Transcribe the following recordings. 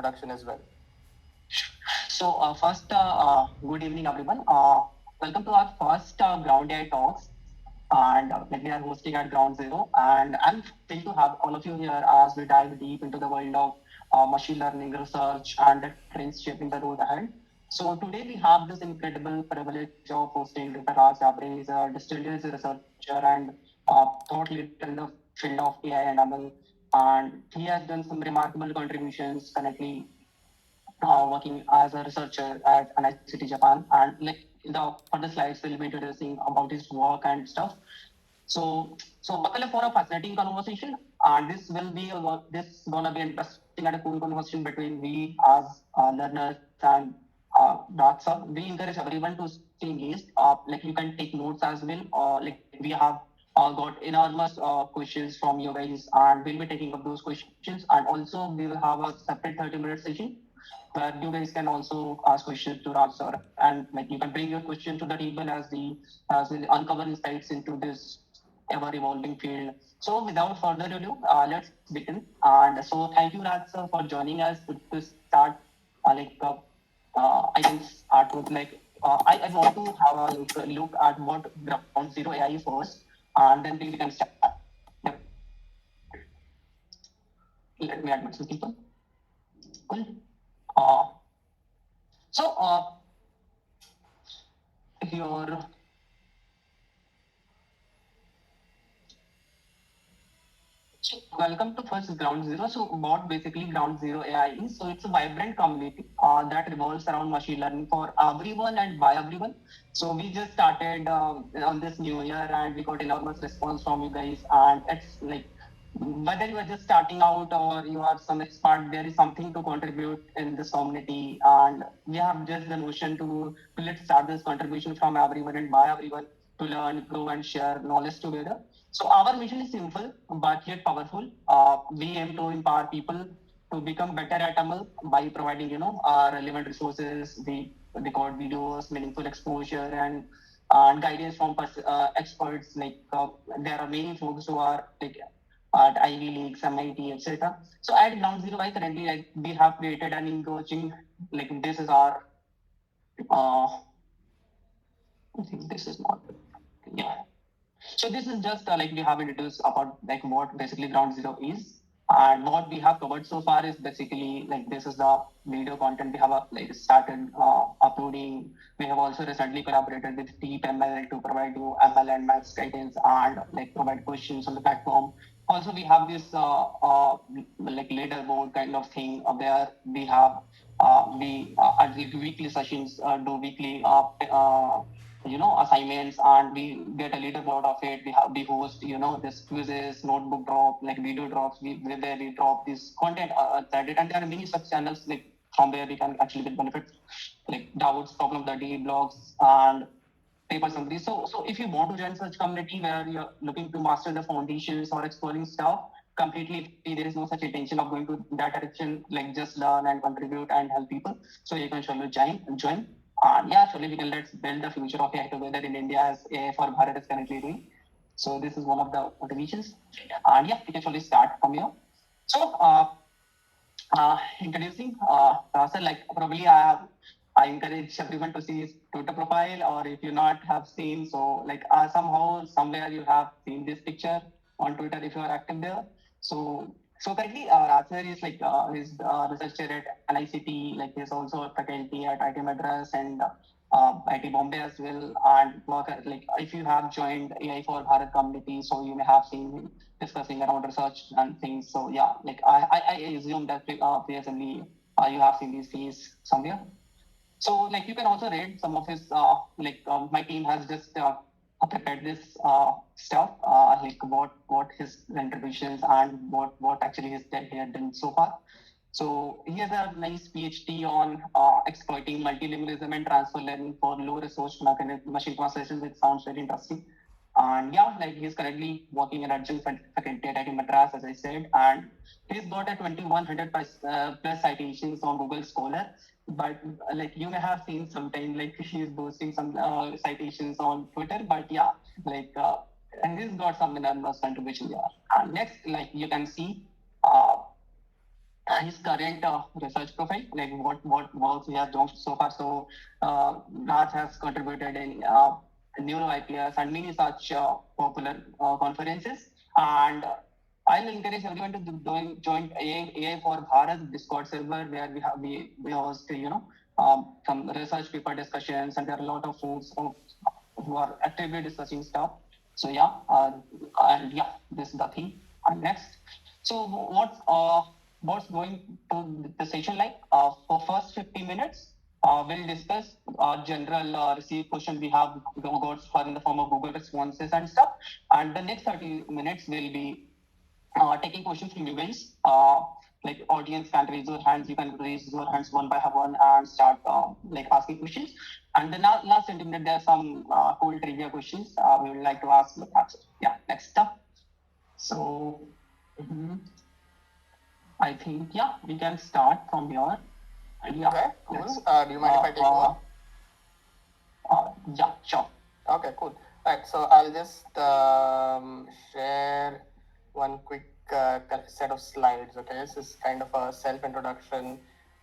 introduction as well. So, good evening, everyone. Welcome to our first Ground AI Talks, and we are hosting at GroundZero. And I'm thrilled to have all of you here as we dive deep into the world of machine learning research and the trends shaping the road ahead. So today we have this incredible privilege of hosting Dr. Raj Dabre. He's a distinguished researcher and thought leader in the field of AI and ML. And he has done some remarkable contributions currently working as a researcher at NICT Japan. And like in the further slides, we'll be introducing about his work and stuff. So buckle up for a fascinating conversation. And this gonna be interesting and a cool conversation between we as learners and that's we encourage everyone to stay engaged. Like you can take notes as well. Like we have got enormous questions from you guys, and we'll be taking up those questions. And also we will have a separate 30-minute session where you guys can also ask questions to Raj sir, and like you can bring your question to the table as we uncover insights into this ever evolving field. So without further ado, let's begin. And so thank you Raj sir for joining us to start. I can start with I want to have a look at what GroundZero AI is first, and then we can start. Yep. Let me admit some people. Cool. Uh, so your Welcome to first Ground Zero. So what basically Ground Zero AI is? So it's a vibrant community that revolves around machine learning for everyone and by everyone. So we just started on this new year and we got enormous response from you guys. And it's like whether you are just starting out or you are some expert, there is something to contribute in this community. And we have just the notion to let's start this contribution from everyone and by everyone to learn, grow, and share knowledge together. So our mission is simple but yet powerful. We aim to empower people to become better at ML by providing, relevant resources, the record videos, meaningful exposure, and guidance from experts. There are many folks who are like at Ivy Leagues, MIT, etc. So at Ground Zero, I currently we have created an engaging this is our I think this is not yeah. So this is just we have introduced about like what basically Ground Zero is, and what we have covered so far is basically like this is the video content we have started uploading. We have also recently collaborated with Deep ML to provide you ML and maths guidance and like provide questions on the platform. Also, we have this leaderboard kind of thing where we have we at the weekly sessions do weekly assignments, and we get a leaderboard of it. We host this quizzes, notebook drop, like video drops, where we drop this content at it, and there are many such channels like from where we can actually get benefits like doubts, problem of the day, blogs, and paper summaries. So if you want to join such community where you're looking to master the foundations or exploring stuff completely free, there is no such intention of going to that direction, like just learn and contribute and help people. So you can surely join. And yeah, surely we can let's build the future of AI together in India as AI4Bharat is currently doing. So this is one of the motivations. And yeah, we can surely start from here. So introducing Rasa, like probably I encourage everyone to see his Twitter profile, or if you not have seen, so like somehow somewhere you have seen this picture on Twitter if you are active there. So currently Rasa is he's researcher at NICT, like he's also a faculty at IT Madras and IT Bombay as well, and work like if you have joined AI4Bharat community, so you may have seen him discussing around research and things. So yeah, like I assume that previously you have seen these fees somewhere. So like you can also read some of his my team has just prepared this stuff like what his contributions and what actually he had done so far. So he has a nice PhD on exploiting multilingualism and transfer learning for low resource machine translation, which sounds very interesting. And yeah, like he's currently working in Adjunct faculty at Madras, as I said, and he's got a 2100 plus citations on Google Scholar. But like you may have seen sometime like he's posting some citations on Twitter. But yeah, like and he's got some enormous contribution there. And next, like you can see. Uh, his current research profile, like what works he has done so far. So Raj has contributed in neuro IPS and many such popular conferences. And I'll encourage everyone to join AI for Bharat Discord server, where we host some research paper discussions, and there are a lot of folks who are actively discussing stuff. So yeah, and yeah, this is the thing. And next, so what's going to the session like? For first 50 minutes, we'll discuss general received question we have got for in the form of Google responses and stuff. And the next 30 minutes will be taking questions from you guys. Like audience can raise your hands, you can raise your hands one by one and start like asking questions. And the last 20 minutes, there are some cool trivia questions we would like to ask. Yeah, next up. So mhm, I think yeah, we can start from here. Yeah, okay, cool. Do you mind if I take over? Yeah, sure. Okay, cool. Right, so I'll just share one quick set of slides. Okay, this is kind of a self-introduction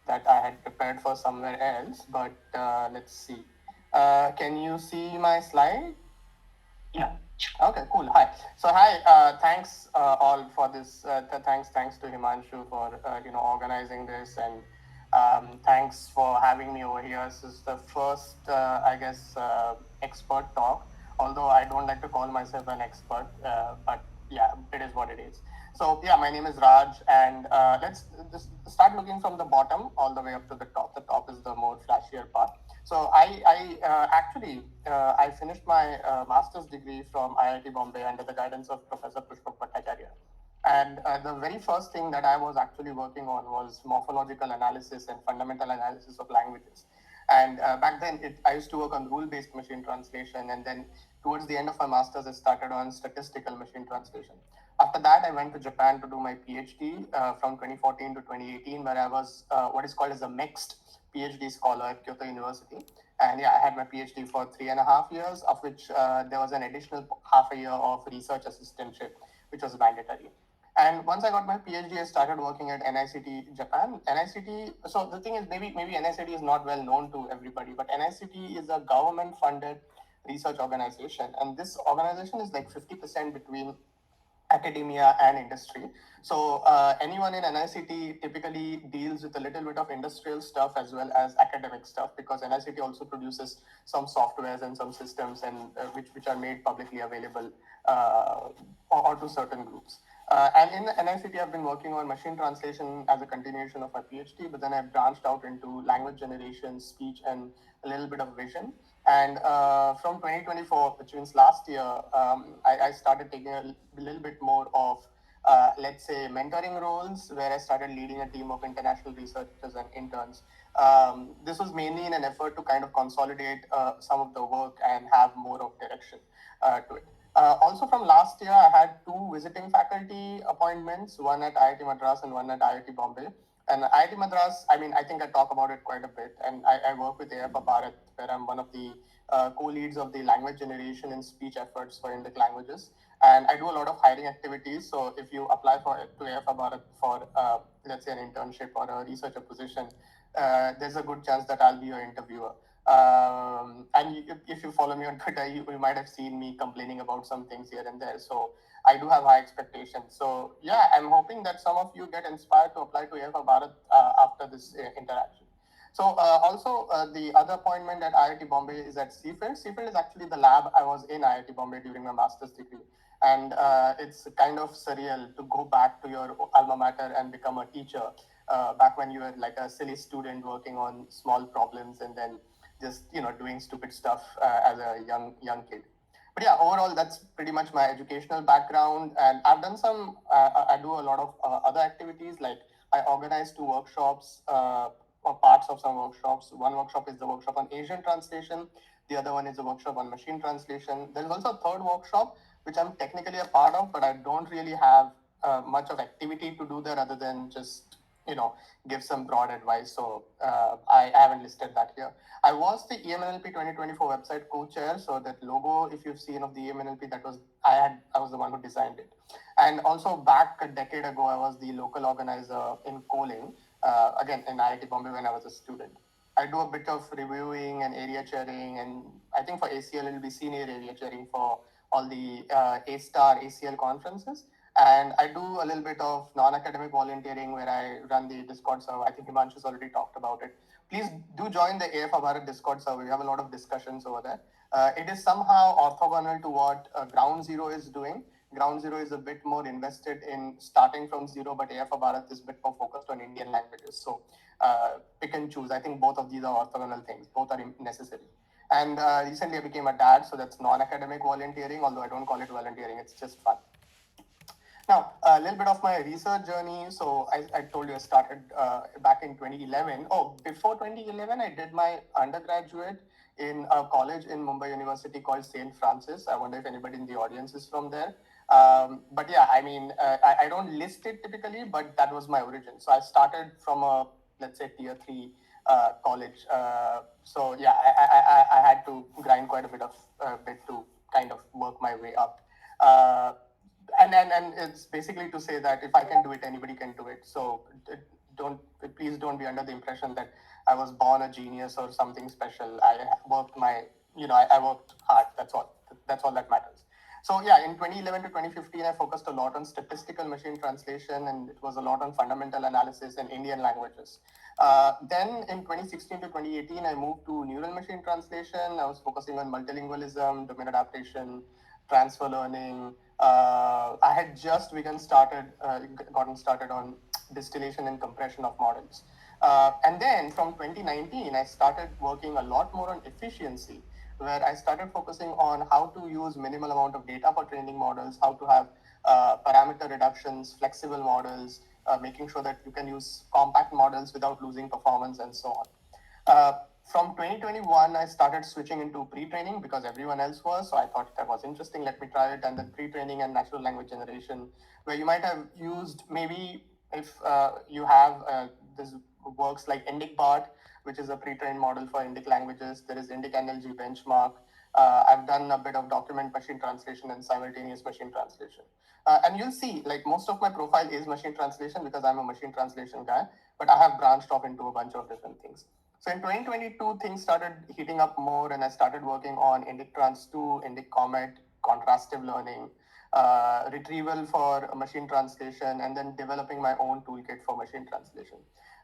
that I had prepared for somewhere else, but let's see. Can you see my slide? Yeah. Okay, cool. Hi. So hi. Thanks all for this. Thanks to Himanshu for organizing this, and thanks for having me over here. This is the first, I guess, expert talk. Although I don't like to call myself an expert, but yeah, it is what it is. So yeah, my name is Raj, and let's just start looking from the bottom all the way up to the top. The top is the more flashier part. So I finished my master's degree from IIT Bombay under the guidance of Professor Pushpak Bhattacharya. And the very first thing that I was actually working on was morphological analysis and fundamental analysis of languages. And back then, I used to work on rule-based machine translation. And then towards the end of my master's, I started on statistical machine translation. After that, I went to Japan to do my PhD from 2014 to 2018, where I was what is called as a mixed PhD scholar at Kyoto University. And yeah, I had my PhD for 3.5 years, of which there was an additional half a year of research assistantship, which was mandatory. And once I got my PhD, I started working at NICT Japan. NICT. So the thing is, maybe NICT is not well known to everybody, but NICT is a government-funded research organization, and this organization is like 50% between academia and industry. So anyone in NICT typically deals with a little bit of industrial stuff as well as academic stuff, because NICT also produces some softwares and some systems and which are made publicly available or to certain groups. And in NICT, I've been working on machine translation as a continuation of my PhD, but then I branched out into language generation, speech, and a little bit of vision. And from 2024, which means last year, I started taking a little bit more of, let's say, mentoring roles, where I started leading a team of international researchers and interns. This was mainly in an effort to kind of consolidate some of the work and have more of direction to it. Also from last year, I had two visiting faculty appointments, one at IIT Madras and one at IIT Bombay. And IIT Madras, I think I talk about it quite a bit. And I work with AI4Bharat, where I'm one of the co-leads of the language generation and speech efforts for Indic languages. And I do a lot of hiring activities. So if you apply to AI4Bharat for, let's say, an internship or a researcher position, there's a good chance that I'll be your interviewer. If you follow me on Twitter, you might have seen me complaining about some things here and there. So I do have high expectations. So yeah, I'm hoping that some of you get inspired to apply to AFA Bharat after this interaction. So the other appointment at IIT Bombay is at CFILD. CFILD is actually the lab I was in IIT Bombay during my master's degree. And it's kind of surreal to go back to your alma mater and become a teacher back when you were like a silly student working on small problems and then just doing stupid stuff as a young kid. But yeah, overall, that's pretty much my educational background. And I've done I do a lot of other activities. Like I organize two workshops or parts of some workshops. One workshop is the workshop on Asian translation. The other one is a workshop on machine translation. There's also a third workshop, which I'm technically a part of, but I don't really have much of activity to do there other than just give some broad advice. So I haven't listed that here. I was the EMNLP 2024 website co-chair. So that logo, if you've seen of the EMNLP, I was the one who designed it. And also back a decade ago, I was the local organizer in Koling, again in IIT Bombay when I was a student. I do a bit of reviewing and area chairing, and I think for ACL it'll be senior area chairing for all the A-star ACL conferences. And I do a little bit of non-academic volunteering where I run the Discord server. I think Himanshu's already talked about it. Please do join the AI4Bharat Discord server. We have a lot of discussions over there. It is somehow orthogonal to what GroundZero is doing. GroundZero is a bit more invested in starting from zero, but AI4Bharat is a bit more focused on Indian languages. So pick and choose. I think both of these are orthogonal things. Both are necessary. And recently I became a dad, so that's non-academic volunteering, although I don't call it volunteering. It's just fun. Now, a little bit of my research journey. So I told you I started back in 2011. Oh, before 2011, I did my undergraduate in a college in Mumbai University called St. Francis. I wonder if anybody in the audience is from there. But yeah, I mean, I don't list it typically, but that was my origin. So I started from a, let's say, tier 3 college. So yeah, I had to grind quite a bit to kind of work my way up. And it's basically to say that if I can do it, anybody can do it. So please don't be under the impression that I was born a genius or something special. I worked I worked hard. That's all that matters. So yeah, in 2011 to 2015, I focused a lot on statistical machine translation, and it was a lot on fundamental analysis in Indian languages. Then in 2016 to 2018, I moved to neural machine translation. I was focusing on multilingualism, domain adaptation, transfer learning. I had just gotten started on distillation and compression of models. And then from 2019, I started working a lot more on efficiency, where I started focusing on how to use minimal amount of data for training models, how to have parameter reductions, flexible models, making sure that you can use compact models without losing performance and so on. From 2021, I started switching into pre-training because everyone else was. So I thought that was interesting. Let me try it. And then pre-training and natural language generation, where you might have used maybe if you have this works like IndicBART, which is a pre-trained model for Indic languages. There is Indic NLG benchmark. I've done a bit of document machine translation and simultaneous machine translation. And you'll see, like most of my profile is machine translation because I'm a machine translation guy, but I have branched off into a bunch of different things. So in 2022, things started heating up more, and I started working on Indic Trans 2, Indic Comet, contrastive learning, retrieval for machine translation, and then developing my own toolkit for machine translation.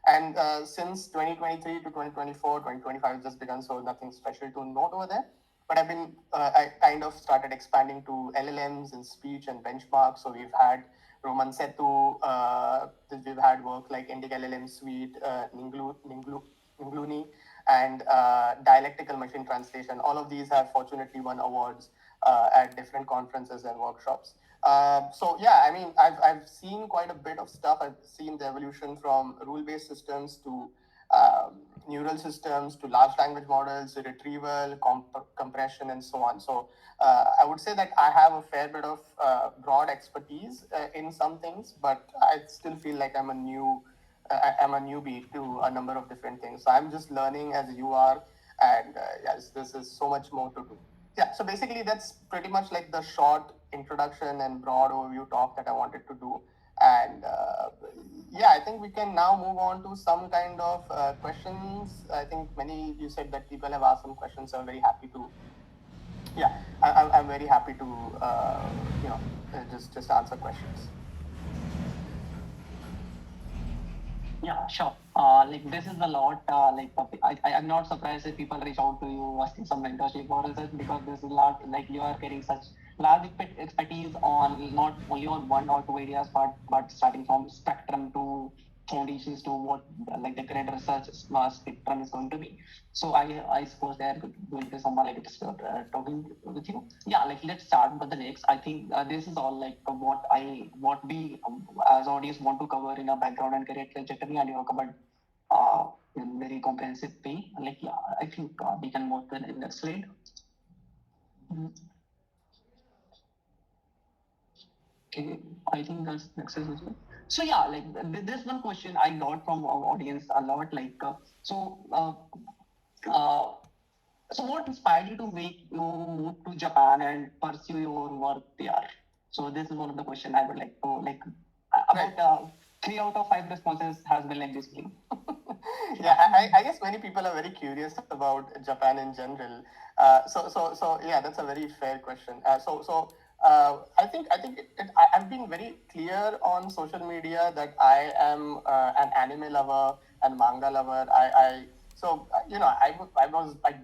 And since 2023 to 2024, 2025 just begun, so nothing special to note over there. But I kind of started expanding to LLMs and speech and benchmarks. So we've had Roman Setu, we've had work like Indic LLM Suite, Ningluni, and dialectical machine translation. All of these have fortunately won awards at different conferences and workshops. So yeah, I mean, I've seen quite a bit of stuff. I've seen the evolution from rule-based systems to neural systems to large language models, retrieval, compression, and so on. So I would say that I have a fair bit of broad expertise in some things, but I still feel like I'm a newbie to a number of different things. So I'm just learning as you are, and yes, this is so much more to do. Yeah, so basically that's pretty much like the short introduction and broad overview talk that I wanted to do. And yeah, I think we can now move on to some kind of questions. I think you said that people have asked some questions, so I'm very happy to. Yeah, I'm very happy to just answer questions. Yeah, sure. Like this is a lot. I'm not surprised if people reach out to you asking some mentorship or research because this is a lot. Like you are getting such large expertise on not only on one or two areas, but starting from spectrum to foundations to what like the great research spectrum is going to be. So I suppose they are going to someone like talking with you. Yeah, like let's start with the next. I think this is all like what we as audience want to cover in a background and career trajectory, and you know covered in very comprehensive way. Like yeah, I think we can move to the next slide. Mm-hmm. Okay, I think that's next is So yeah, like this one question I got from our audience a lot. So, uh, so what inspired you to make you move to Japan and pursue your work there? So this is one of the question I would like to like Right. about 3 out of 5 responses has been like this. Yeah, I guess many people are very curious about Japan in general. So yeah, that's a very fair question. I've been very clear on social media that I am an anime lover and manga lover. I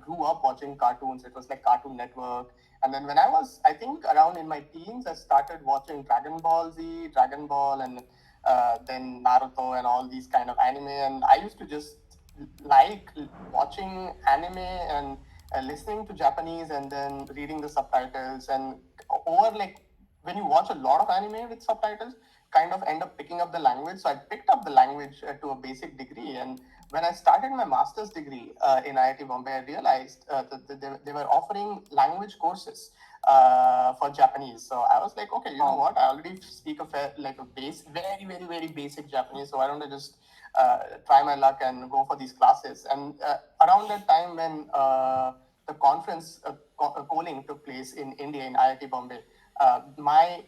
grew up watching cartoons. It was like Cartoon Network, and then when I was, I think, around in my teens, I started watching Dragon Ball Z, Dragon Ball, and then Naruto and all these kind of anime. And I used to just like watching anime and listening to Japanese and then reading the subtitles. And over like when you watch a lot of anime with subtitles, kind of end up picking up the language. So I picked up the language to a basic degree. And when I started my master's degree in IIT Bombay, I realized that they were offering language courses for Japanese. So I was like, okay, you know what? I already speak a base, very, very, very basic Japanese. So why don't I just try my luck and go for these classes? And around that time when the conference calling took place in India in IIT Bombay, my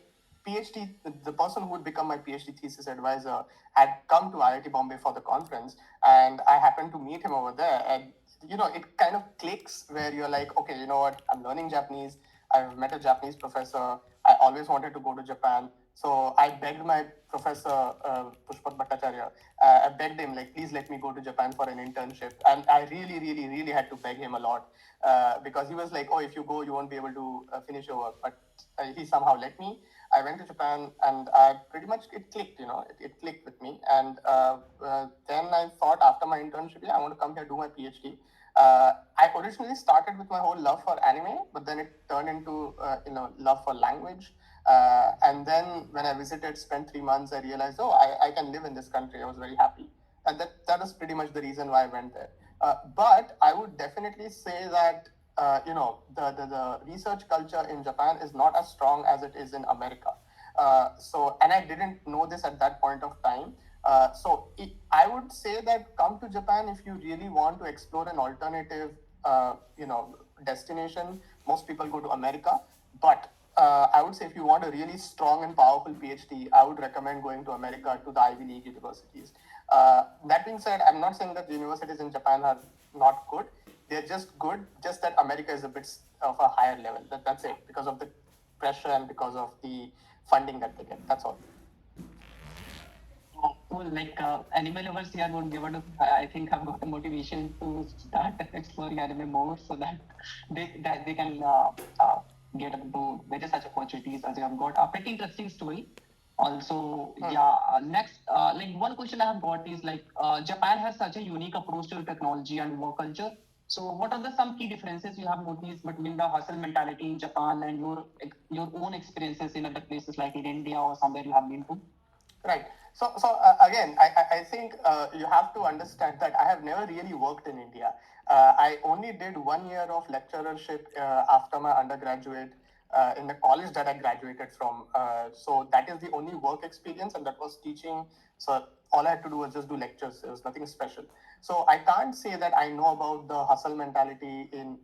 PhD, the person who would become my PhD thesis advisor, had come to IIT Bombay for the conference, and I happened to meet him over there. And it kind of clicks where you're like, okay, you know what? I'm learning Japanese. I've met a Japanese professor. I always wanted to go to Japan. So I begged my professor, Pushpak Bhattacharya, I begged him, like, please let me go to Japan for an internship. And I really, really, really had to beg him a lot because he was like, oh, if you go, you won't be able to finish your work. But he somehow let me. I went to Japan and I pretty much, it clicked, it clicked with me. And then I thought after my internship, yeah, I want to come here, do my PhD. I originally started with my whole love for anime, but then it turned into love for language. And then when I visited, spent 3 months, I realized, oh, I can live in this country. I was very happy, and that was pretty much the reason why I went there. But I would definitely say that the research culture in Japan is not as strong as it is in America. And I didn't know this at that point of time. I would say that come to Japan if you really want to explore an alternative, destination. Most people go to America, but I would say if you want a really strong and powerful PhD, I would recommend going to America to the Ivy League universities. That being said, I'm not saying that the universities in Japan are not good. They're just good. Just that America is a bit of a higher level. That's it, because of the pressure and because of the funding that they get. That's all. So, like anime lovers here would be able to, I think, have got the motivation to start exploring anime more, so that they can get into better such opportunities as you have got. A pretty interesting story. Also, yeah. Next, like one question I have got is like Japan has such a unique approach to technology and work culture. So, what are the some key differences you have noticed between the hustle mentality in Japan and your own experiences in other places like in India or somewhere you have been to? Right. Again, I think you have to understand that I have never really worked in India. I only did 1 year of lecturership after my undergraduate in the college that I graduated from. So that is the only work experience, and that was teaching. So all I had to do was just do lectures. There was nothing special. So I can't say that I know about the hustle mentality in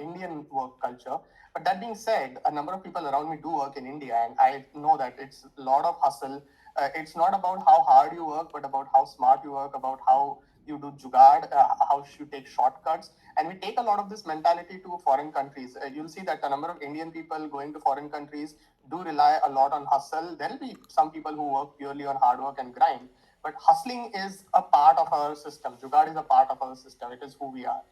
Indian work culture. But that being said, a number of people around me do work in India, and I know that it's a lot of hustle. It's not about how hard you work, but about how smart you work, about how you do jugaad, how you take shortcuts. And we take a lot of this mentality to foreign countries. You'll see that a number of Indian people going to foreign countries do rely a lot on hustle. There'll be some people who work purely on hard work and grind, but hustling is a part of our system. Jugaad is a part of our system. It is who we are.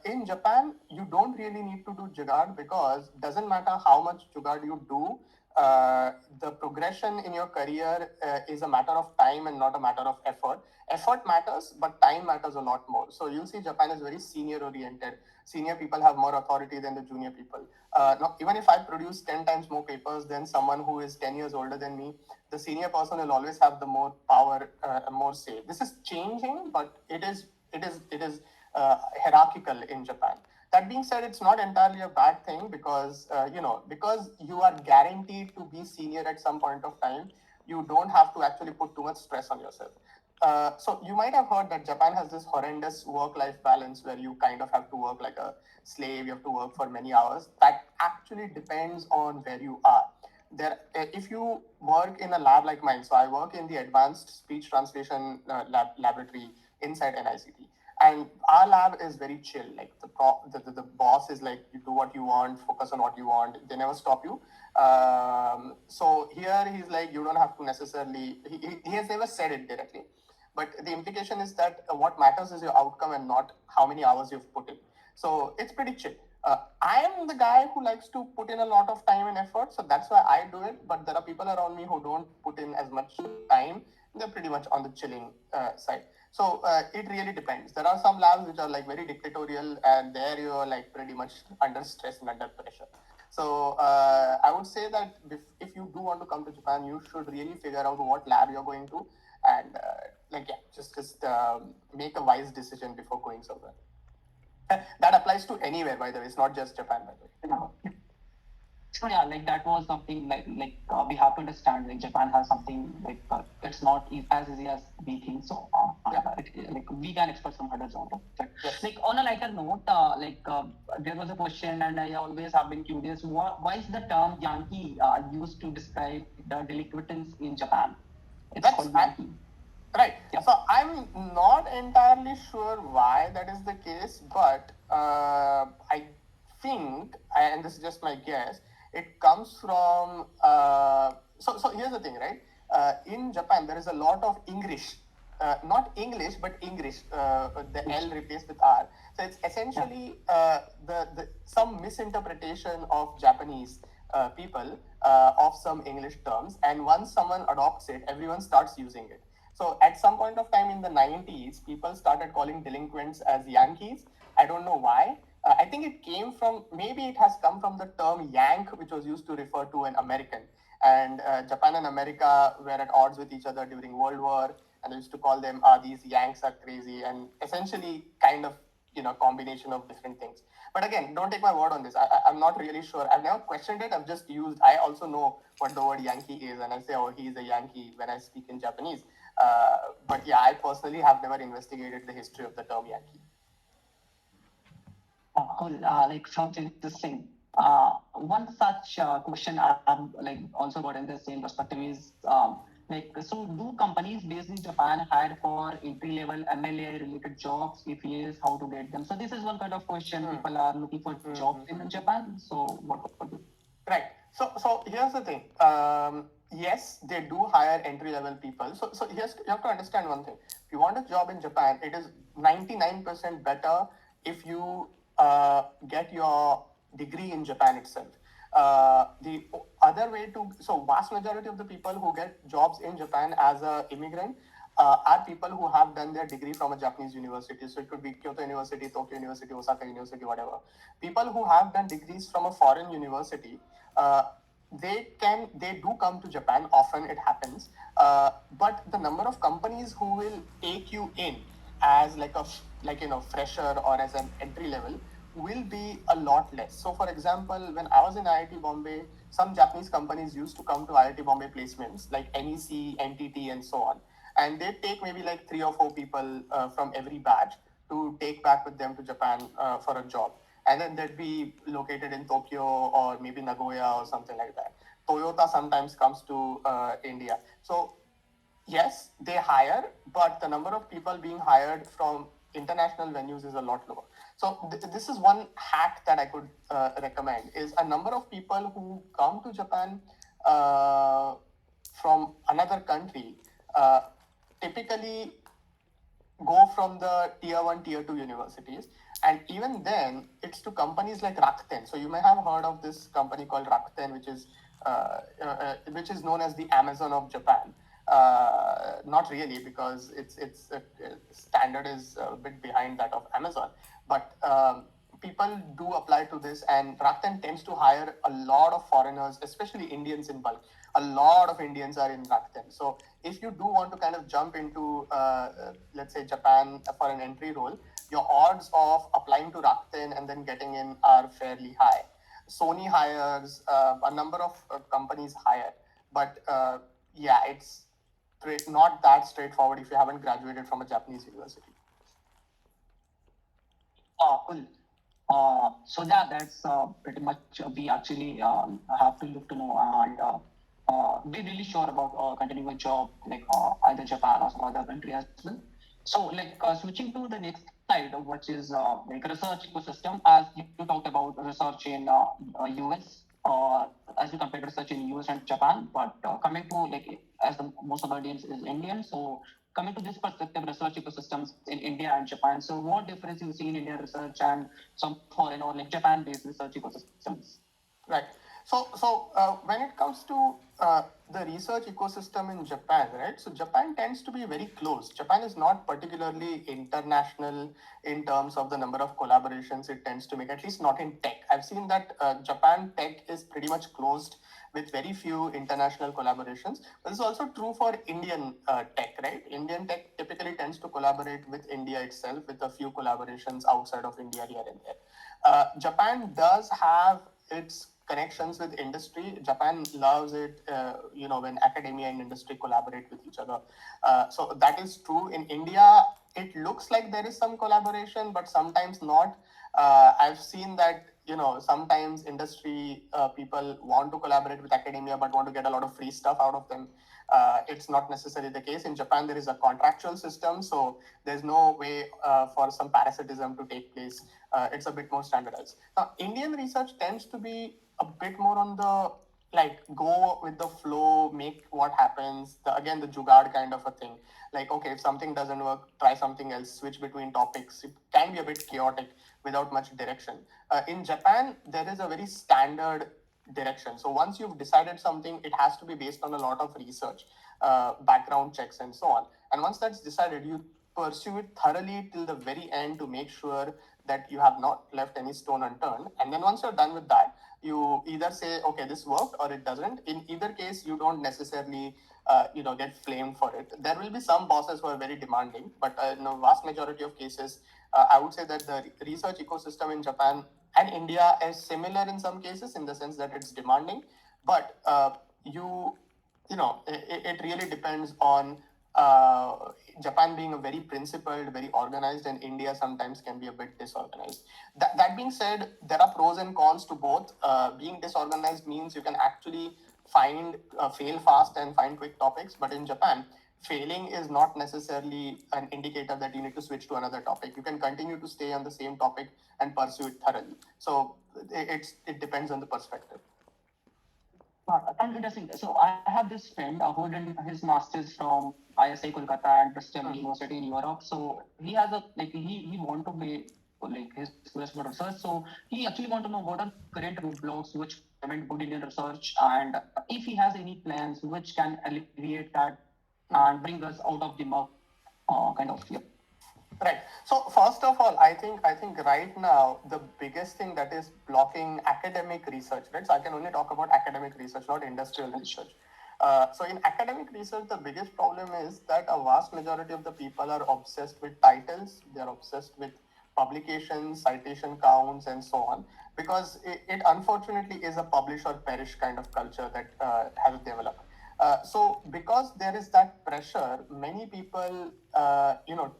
In Japan, you don't really need to do jugaad because it doesn't matter how much jugaad you do. The progression in your career is a matter of time and not a matter of effort. Effort matters, but time matters a lot more. So you'll see Japan is very senior oriented. Senior people have more authority than the junior people. Now, even if I produce 10 times more papers than someone who is 10 years older than me, the senior person will always have the more power, more say. This is changing, but it is hierarchical in Japan. That being said, it's not entirely a bad thing because because you are guaranteed to be senior at some point of time. you don't have to actually put too much stress on yourself. So you might have heard that Japan has this horrendous work-life balance where you kind of have to work like a slave. You have to work for many hours. That actually depends on where you are. If you work in a lab like mine, so I work in the advanced speech translation laboratory inside NICT, and our lab is very chill. Like the boss is like, you do what you want, focus on what you want. They never stop you. So here he's like, you don't have to necessarily. He has never said it directly, but the implication is that what matters is your outcome and not how many hours you've put in. So it's pretty chill. I am the guy who likes to put in a lot of time and effort, so that's why I do it. But there are people around me who don't put in as much time. They're pretty much on the chilling side. So it really depends. There are some labs which are like very dictatorial, and there you're like pretty much under stress and under pressure. So I would say that if you do want to come to Japan, you should really figure out what lab you're going to, and just make a wise decision before going somewhere. That applies to anywhere, by the way. It's not just Japan, by the way. So yeah, like that was something we have to understand. Like Japan has something it's not as easy as we think. So we can expect some hurdles on it. Yes. Like on a lighter note, there was a question, and I always have been curious. Why is the term Yankee used to describe the delinquents in Japan? It's called Yankee. Right. Yeah. So I'm not entirely sure why that is the case, but I think, and this is just my guess, it comes from. So here's the thing, right? In Japan, there is a lot of English. Not English, but English. The L replaced with R. So it's essentially the some misinterpretation of Japanese people of some English terms, and once someone adopts it, everyone starts using it. So at some point of time in the 90s, people started calling delinquents as Yankees. I don't know why. I think it came from, maybe it has come from the term Yank, which was used to refer to an American. And Japan and America were at odds with each other during World War, and they used to call them, these Yanks are crazy, and essentially kind of, combination of different things. But again, don't take my word on this. I'm not really sure. I've never questioned it. I've just used, I also know what the word Yankee is, and I say, oh, he's a Yankee when I speak in Japanese. But yeah, I personally have never investigated the history of the term Yankee. Cool. Sounds interesting. One such question I'm also got in the same perspective is so do companies based in Japan hire for entry level MLA related jobs? If yes, how to get them? So this is one kind of question. People are looking for jobs in Japan. So what would you? Right. So here's the thing. Yes, they do hire entry level people. So you have to understand one thing. If you want a job in Japan, it is 99% better if you get your degree in Japan itself. The other way so vast majority of the people who get jobs in Japan as an immigrant are people who have done their degree from a Japanese university. So it could be Kyoto University, Tokyo University, Osaka University, whatever. People who have done degrees from a foreign university, they do come to Japan. Often it happens, but the number of companies who will take you in as fresher or as an entry level will be a lot less. So for example, when I was in IIT Bombay, some Japanese companies used to come to IIT Bombay placements like NEC, NTT, and so on, and they take maybe like 3 or 4 people from every batch to take back with them to Japan for a job. And then they'd be located in Tokyo or maybe Nagoya or something like that. Toyota sometimes comes to India. So yes, they hire, but the number of people being hired from international venues is a lot lower. So this is one hack that I could recommend, is a number of people who come to Japan from another country typically go from the tier 1, tier 2 universities. And even then, it's to companies like Rakuten. So you may have heard of this company called Rakuten, which is known as the Amazon of Japan. Not really, because its standard is a bit behind that of Amazon. But people do apply to this, and Rakuten tends to hire a lot of foreigners, especially Indians in bulk. A lot of Indians are in Rakuten. So if you do want to kind of jump into, let's say, Japan for an entry role, your odds of applying to Rakuten and then getting in are fairly high. Sony hires, a number of companies hire, but yeah, it's not that straightforward if you haven't graduated from a Japanese university. Cool. So yeah, that's pretty much we actually have to look to know and be really sure about continuing a job like either Japan or some other country as well. So like switching to the next side, which is like research ecosystem, as you talked about research in US as you compared research in US and Japan, but coming to like as the most of the audience is Indian, so coming to this perspective, research ecosystems in India and Japan. So, what difference you see in India research and some foreign or like Japan-based research ecosystems? Right. When it comes to the research ecosystem in Japan, right? So Japan tends to be very close. Japan is not particularly international in terms of the number of collaborations it tends to make, at least not in tech. I've seen that Japan tech is pretty much closed with very few international collaborations. But this is also true for Indian tech, right? Indian tech typically tends to collaborate with India itself with a few collaborations outside of India here and there. Japan does have its connections with industry. Japan loves it, when academia and industry collaborate with each other. So that is true. In India, it looks like there is some collaboration, but sometimes not. I've seen that, sometimes industry people want to collaborate with academia, but want to get a lot of free stuff out of them. It's not necessarily the case. In Japan, there is a contractual system, so there's no way for some parasitism to take place. It's a bit more standardized. Now, Indian research tends to be a bit more on the like go with the flow, make what happens. Again, the jugaad kind of a thing. Like, okay, if something doesn't work, try something else, switch between topics. It can be a bit chaotic without much direction. In Japan, there is a very standard direction. So once you've decided something, it has to be based on a lot of research, background checks, and so on. And once that's decided, you pursue it thoroughly till the very end to make sure that you have not left any stone unturned. And then once you're done with that, you either say, okay, this worked or it doesn't. In either case, you don't necessarily, get flamed for it. There will be some bosses who are very demanding, but in a vast majority of cases, I would say that the research ecosystem in Japan and India is similar in some cases in the sense that it's demanding, but it really depends on Japan being a very principled, very organized, and India sometimes can be a bit disorganized. That being said, there are pros and cons to both. Being disorganized means you can actually fail fast and find quick topics, but in Japan, failing is not necessarily an indicator that you need to switch to another topic. You can continue to stay on the same topic and pursue it thoroughly. So it depends on the perspective. And interesting. So I have this friend who did his masters from ISI Kolkata and Bristol University in Europe. So he has a like he want to be like his quest for research. So he actually want to know what are current roadblocks which prevent good Indian research, and if he has any plans which can alleviate that and bring us out of the mud, kind of fear. Right. So first of all, I think right now the biggest thing that is blocking academic research, right? So I can only talk about academic research, not industrial research. So in academic research, the biggest problem is that a vast majority of the people are obsessed with titles. They are obsessed with publications, citation counts, and so on, because it unfortunately is a publish or perish kind of culture that has developed. So because there is that pressure, many people,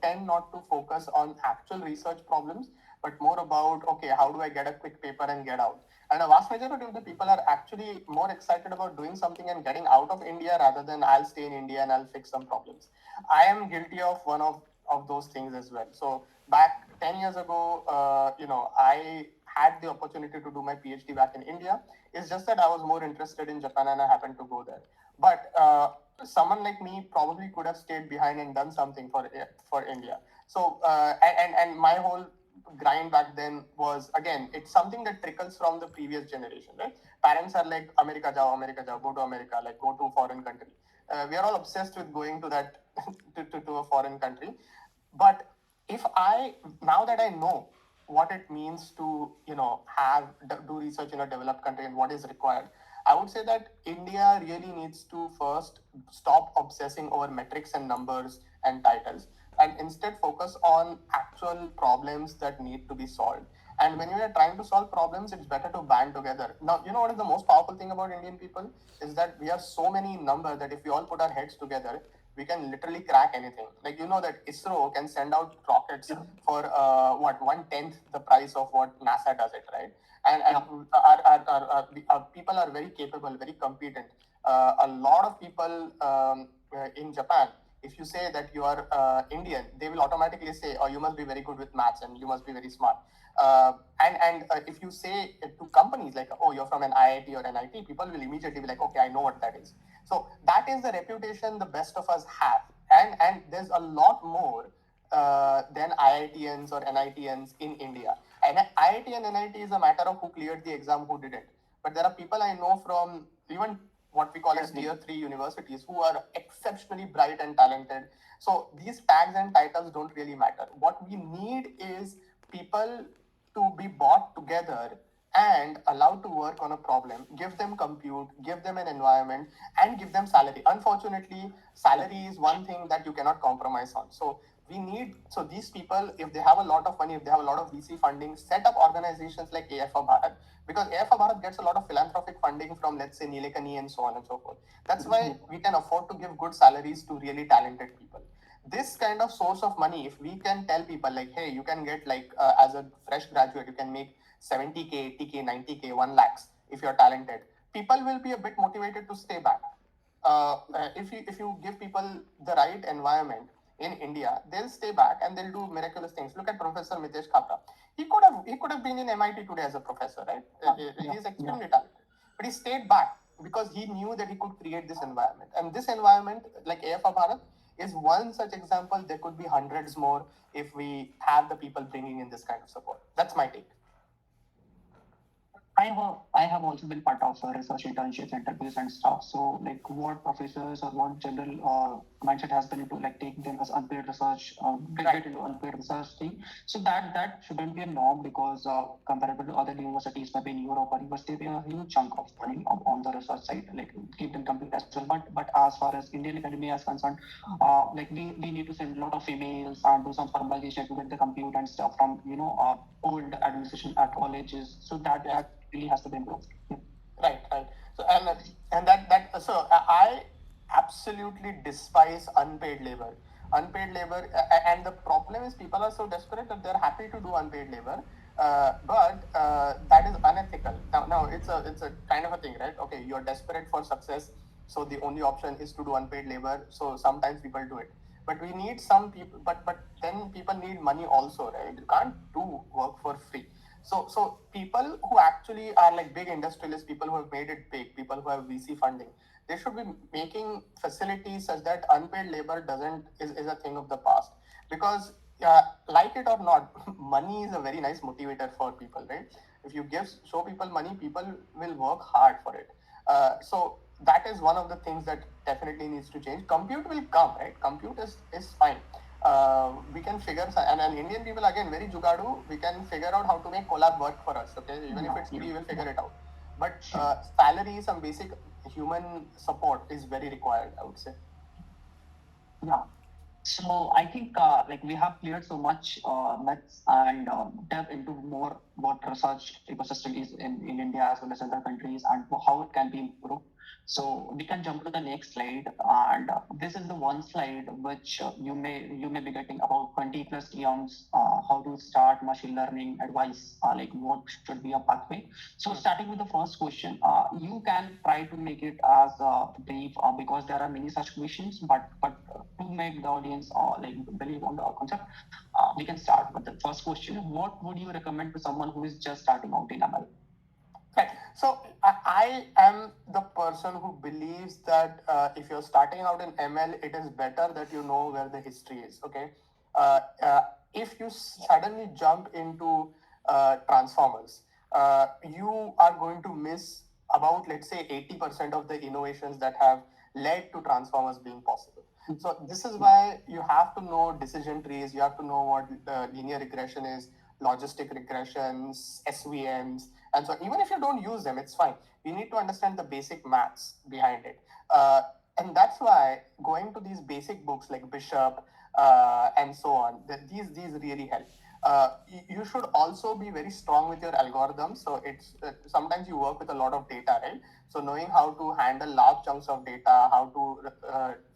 tend not to focus on actual research problems, but more about, okay, how do I get a quick paper and get out? And a vast majority of the people are actually more excited about doing something and getting out of India rather than I'll stay in India and I'll fix some problems. I am guilty of one of those things as well. So back 10 years ago, I had the opportunity to do my PhD back in India. It's just that I was more interested in Japan and I happened to go there. But someone like me probably could have stayed behind and done something for India. So and my whole grind back then was, again, it's something that trickles from the previous generation, right? Parents are like, America jao, go to America, like go to a foreign country. We are all obsessed with going to that to a foreign country. But if I now that I know what it means to have do research in a developed country and what is required, I would say that India really needs to first stop obsessing over metrics and numbers and titles and instead focus on actual problems that need to be solved. And when we are trying to solve problems, it's better to band together. Now, you know what is the most powerful thing about Indian people is that we are so many in number that if we all put our heads together, we can literally crack anything. Like, you know that ISRO can send out rockets for what, 1/10 the price of what NASA does it, right? And our people are very capable, very competent. A lot of people in Japan, if you say that you are Indian, they will automatically say, "Oh, you must be very good with maths and you must be very smart." And if you say to companies like, "Oh, you're from an IIT or NIT," people will immediately be like, "Okay, I know what that is." So that is the reputation the best of us have, and there's a lot more than IITians or NITians in India. And IIT and NIT is a matter of who cleared the exam, who didn't. But there are people I know from even what we call as tier 3 universities who are exceptionally bright and talented. So these tags and titles don't really matter. What we need is people to be brought together and allowed to work on a problem, give them compute, give them an environment, and give them salary. Unfortunately, salary is one thing that you cannot compromise on. So so these people, if they have a lot of money, if they have a lot of VC funding, set up organizations like AI4Bharat, because AI4Bharat gets a lot of philanthropic funding from, let's say, Nilekani and so on and so forth. That's why we can afford to give good salaries to really talented people. This kind of source of money, if we can tell people like, hey, you can get like, as a fresh graduate, you can make 70K, 80K, 90K, 1 lakhs if you're talented, people will be a bit motivated to stay back. If you give people the right environment in India, they'll stay back and they'll do miraculous things. Look at Professor Mitesh Khapra. He could have been in MIT today as a professor, right? He's extremely talented, but he stayed back because he knew that he could create this environment. And this environment, like AFA Bharat, is one such example. There could be hundreds more if we have the people bringing in this kind of support. That's my take. I have also been part of research internships, interviews, and stuff. So, like, what professors or what general mindset has been into like take them as unpaid research, get into unpaid research thing. So that shouldn't be a norm because comparable to other universities, maybe in Europe or US, they pay a huge chunk of money on the research side, like keep them complete as well. But as far as Indian academia is concerned, like we need to send a lot of emails and do some formalization to get the compute and stuff from old administration at colleges. So that really has to be improved. Right. So I absolutely despise unpaid labor. And the problem is people are so desperate that they're happy to do unpaid labor, but that is unethical. Now it's a kind of a thing, right? Okay, you're desperate for success, so the only option is to do unpaid labor. So sometimes people do it, but we need some people. But then people need money also, right? You can't do work for free. So people who actually are like big industrialists, people who have made it big, people who have VC funding, they should be making facilities such that unpaid labor is a thing of the past. Because like it or not, money is a very nice motivator for people, right? If you show people money, people will work hard for it. So that is one of the things that definitely needs to change. Compute will come, right? Compute is fine. We can figure, and Indian people again very jugadu. We can figure out how to make collab work for us. Okay, even if it's free, we'll figure it out. But salary, some basic human support is very required, I would say. Yeah. So I think like we have cleared so much myths and delve into more what research ecosystem is in India as well as other countries and how it can be improved. So we can jump to the next slide, and this is the one slide which you may be getting about 20 plus DMs how to start machine learning advice, like what should be a pathway. So starting with the first question, you can try to make it as brief because there are many such questions, but to make the audience like believe on the concept, we can start with the first question. What would you recommend to someone who is just starting out in ML? Right. So I am the person who believes that if you're starting out in ML, it is better that you know where the history is. Okay. If you suddenly jump into transformers, you are going to miss about, let's say, 80% of the innovations that have led to transformers being possible. So this is why you have to know decision trees. You have to know what linear regression is, logistic regressions, SVMs, and so even if you don't use them, it's fine. You need to understand the basic maths behind it. And that's why going to these basic books like Bishop and so on, these really help. You should also be very strong with your algorithms. So it's sometimes you work with a lot of data, right? So knowing how to handle large chunks of data, how to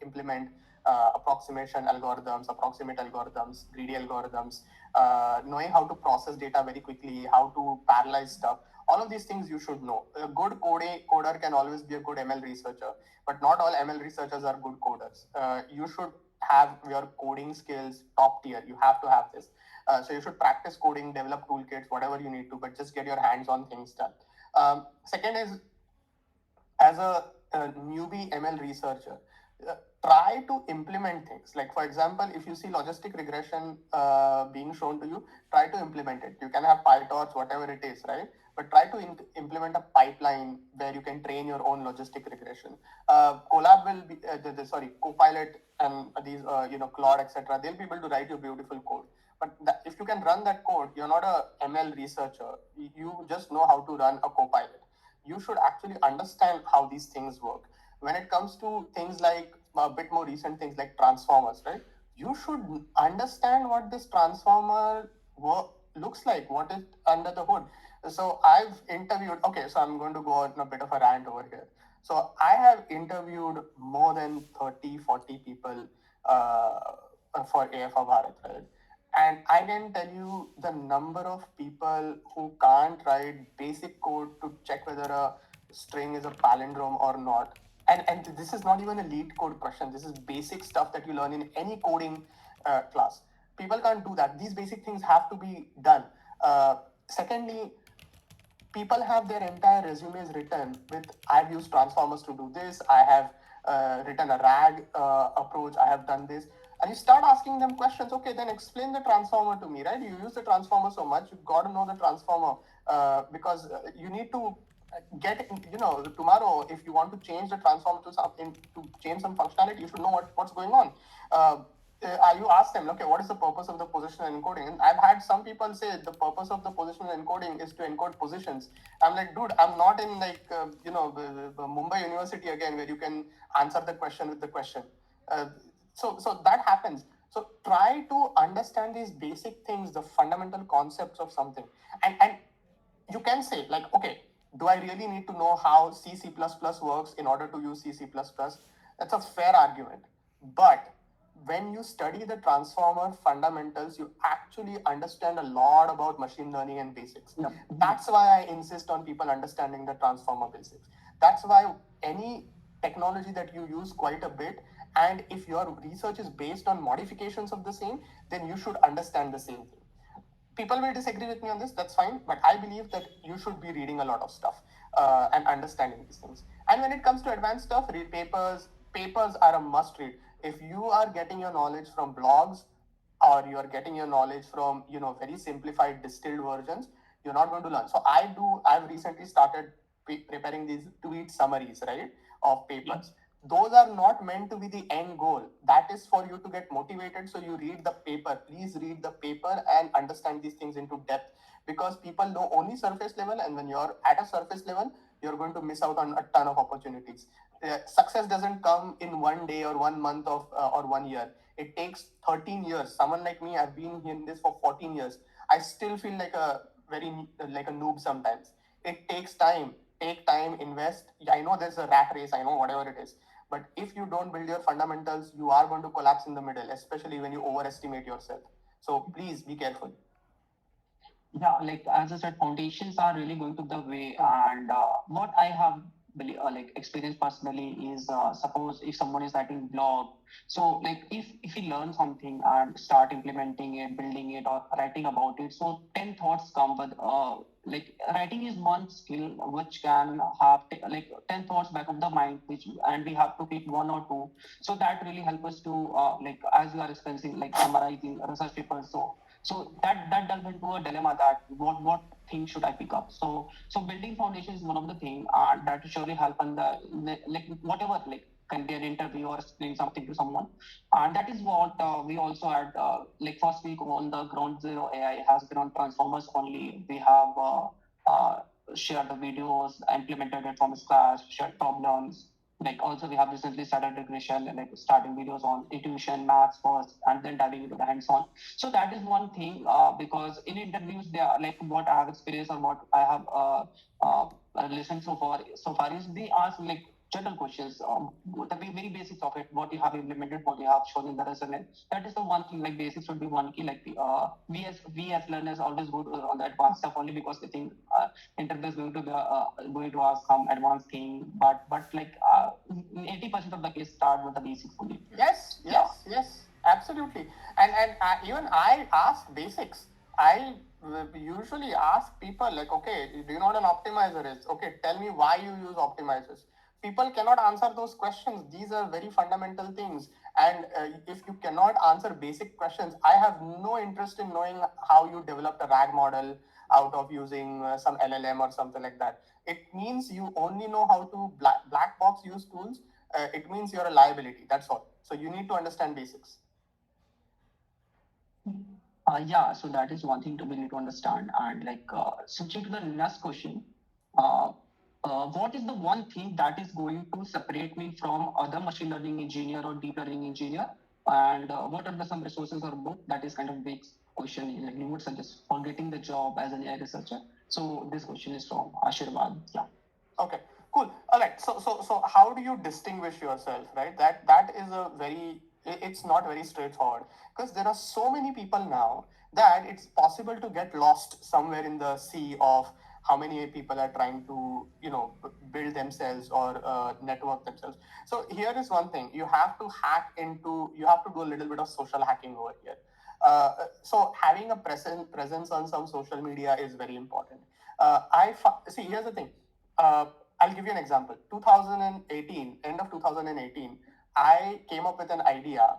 implement approximate algorithms, greedy algorithms, knowing how to process data very quickly, how to parallelize stuff. All of these things you should know. A good coder can always be a good ML researcher, but not all ML researchers are good coders. You should have your coding skills top tier. You have to have this. So you should practice coding, develop toolkits, whatever you need to, but just get your hands on things done. Second is, as a newbie ML researcher, try to implement things. Like, for example, if you see logistic regression being shown to you, try to implement it. You can have PyTorch, whatever it is, right? But try to implement a pipeline where you can train your own logistic regression. Colab will be, Copilot and these, Claude, etc. They'll be able to write you beautiful code. But if you can run that code, you're not a ML researcher. You just know how to run a Copilot. You should actually understand how these things work. When it comes to things like a bit more recent things like transformers, right? You should understand what this transformer looks like, what is under the hood. So I've interviewed, okay, so I'm going to go on a bit of a rant over here. So I have interviewed more than 30, 40 people for AI4Bharat, right? And I can tell you the number of people who can't write basic code to check whether a string is a palindrome or not. And this is not even a lead code question. This is basic stuff that you learn in any coding class. People can't do that. These basic things have to be done. Secondly, people have their entire resumes written with, I've used transformers to do this, I have written a RAG approach, I have done this. And you start asking them questions. Okay, then explain the transformer to me, right? You use the transformer so much, you've got to know the transformer because you need to get, tomorrow, if you want to change the transformer to something, to change some functionality, you should know what's going on. You ask them, okay, what is the purpose of the positional encoding? And I've had some people say the purpose of the positional encoding is to encode positions. I'm like, dude, I'm not in Mumbai University again, where you can answer the question with the question. So that happens. So try to understand these basic things, the fundamental concepts of something. And you can say, like, okay, do I really need to know how C++ works in order to use C++? That's a fair argument. But when you study the transformer fundamentals, you actually understand a lot about machine learning and basics. Yeah. That's why I insist on people understanding the transformer basics. That's why any technology that you use quite a bit, and if your research is based on modifications of the same, then you should understand the same thing. People will disagree with me on this, that's fine, but I believe that you should be reading a lot of stuff and understanding these things. And when it comes to advanced stuff, read papers. Papers are a must read. If you are getting your knowledge from blogs, or you are getting your knowledge from very simplified distilled versions, you're not going to learn. So I've recently started preparing these tweet summaries, right, of papers. Those are not meant to be the end goal. That is for you to get motivated. So you read the paper. Please read the paper and understand these things into depth, because people know only surface level, and when you're at a surface level, you're going to miss out on a ton of opportunities. Success doesn't come in one day or 1 month or 1 year. It takes 13 years. Someone like me, I've been in this for 14 years. I still feel like a noob sometimes. It takes time. Take time, invest. I know there's a rat race, I know, whatever it is. But if you don't build your fundamentals, you are going to collapse in the middle, especially when you overestimate yourself. So please be careful. Yeah, like as I said, foundations are really going to the way. And what I have experienced personally is, suppose if someone is writing blog, so like if he learns something and start implementing it, building it, or writing about it, so 10 thoughts come with like writing is one skill which can have 10 thoughts back of the mind, which, and we have to pick one or two. So that really help us to as you are experiencing, like summarizing research papers. So that does into a dilemma, that what thing should I pick up. So building foundation is one of the thing, and that will surely help on the whatever, can be an interview or explain something to someone. And that is what we also had, first week on the GroundZero AI has been on transformers only. We have shared the videos, implemented it from scratch, shared problems, Like also we have recently started regression, like starting videos on intuition, maths first, and then diving into the hands-on. So that is one thing, because in interviews they are like what I have experienced or what I have listened so far is they ask like general questions, the very basics of it, what you have implemented, what you have shown in the resume. That is the one thing, like basics should be one key. Like we as learners always go on the advanced stuff only because we think interview is going to ask some advanced thing, but like 80% of the case start with the basics only. Yes, absolutely. And even I ask basics. I usually ask people like, okay, do you know what an optimizer is? Okay, tell me why you use optimizers. People cannot answer those questions. These are very fundamental things. And if you cannot answer basic questions, I have no interest in knowing how you developed a RAG model out of using some LLM or something like that. It means you only know how to black box use tools. It means you're a liability. That's all. So you need to understand basics. Yeah, so that is one thing to we need to understand. And like switching to the next question, uh, what is the one thing that is going to separate me from other machine learning engineer or deep learning engineer? And what are the some resources or book that is kind of big question, like you would suggest for getting the job as an AI researcher? So this question is from Ashirwad. Yeah. Okay, cool. All right. So how do you distinguish yourself, right? That is a very it's not very straightforward because there are so many people now that it's possible to get lost somewhere in the sea of how many people are trying to build themselves or network themselves. So here is one thing: you have to do a little bit of social hacking over here. So having a presence on some social media is very important. See. Here's the thing. Uh, I'll give you an example. 2018, end of 2018, I came up with an idea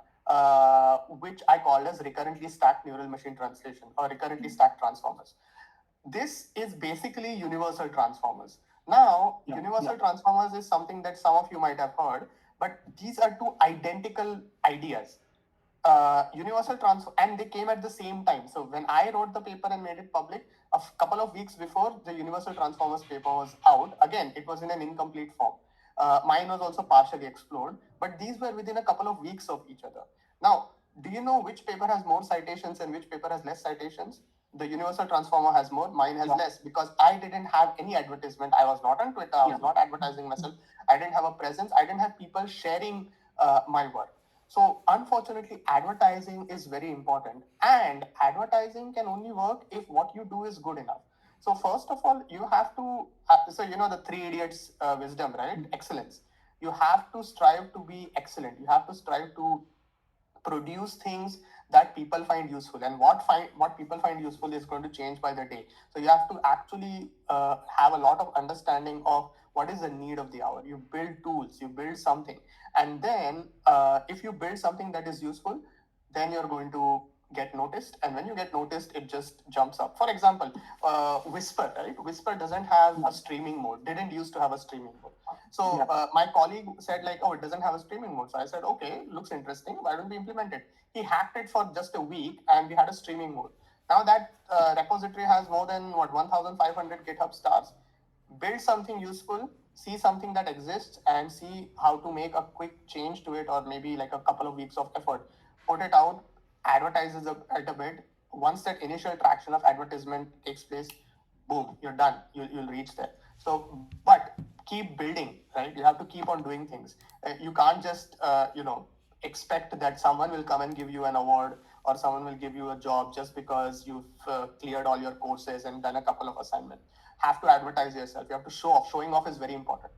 which I called as recurrently stacked neural machine translation or recurrently stacked transformers. This is basically universal transformers. Now, universal transformers is something that some of you might have heard, but these are two identical ideas. Universal transfer, and they came at the same time. So when I wrote the paper and made it public, couple of weeks before the universal transformers paper was out, again it was in an incomplete form. Mine was also partially explored, but these were within a couple of weeks of each other. Now, do you know which paper has more citations and which paper has less citations? The universal transformer has more, mine has less, because I didn't have any advertisement. I was not on Twitter, I was not advertising myself, I didn't have a presence, I didn't have people sharing my work. So, unfortunately, advertising is very important, and advertising can only work if what you do is good enough. So, first of all, you have to, so you know the three idiots wisdom, right? Excellence. You have to strive to be excellent. You have to strive to produce things that people find useful, and what people find useful is going to change by the day. So you have to actually have a lot of understanding of what is the need of the hour. You build tools, you build something, and then if you build something that is useful, then you're going to get noticed, and when you get noticed it just jumps up. For example, Whisper, right? Whisper doesn't have a streaming mode, didn't used to have a streaming mode. So my colleague said like, oh, it doesn't have a streaming mode. So I said, okay, looks interesting, why don't we implement it? He hacked it for just a week and we had a streaming mode. Now that repository has more than 1500 GitHub stars. Build something useful, see something that exists, and see how to make a quick change to it, or maybe like a couple of weeks of effort. Put it out, advertises at a bit. Once that initial traction of advertisement takes place, boom, you're done. You'll reach there. So, but keep building, right? You have to keep on doing things. You can't just, expect that someone will come and give you an award or someone will give you a job just because you've cleared all your courses and done a couple of assignments. Have to advertise yourself. You have to show off. Showing off is very important.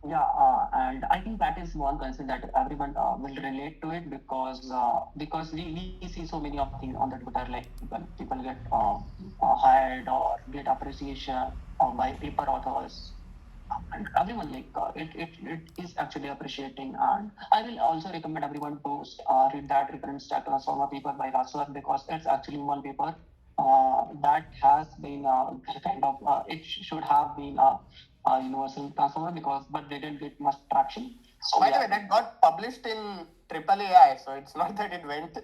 Yeah, and I think that is one concept that everyone will relate to it because we see so many of things on the Twitter, like people get hired or get appreciation by paper authors, and everyone like it is actually appreciating. And I will also recommend everyone to read that recurrent stack transformer paper by Raj, because it's actually one paper that has been kind of it should have been universal transformer because but they didn't get much traction. So by the way, that got published in triple AI, so it's not that it went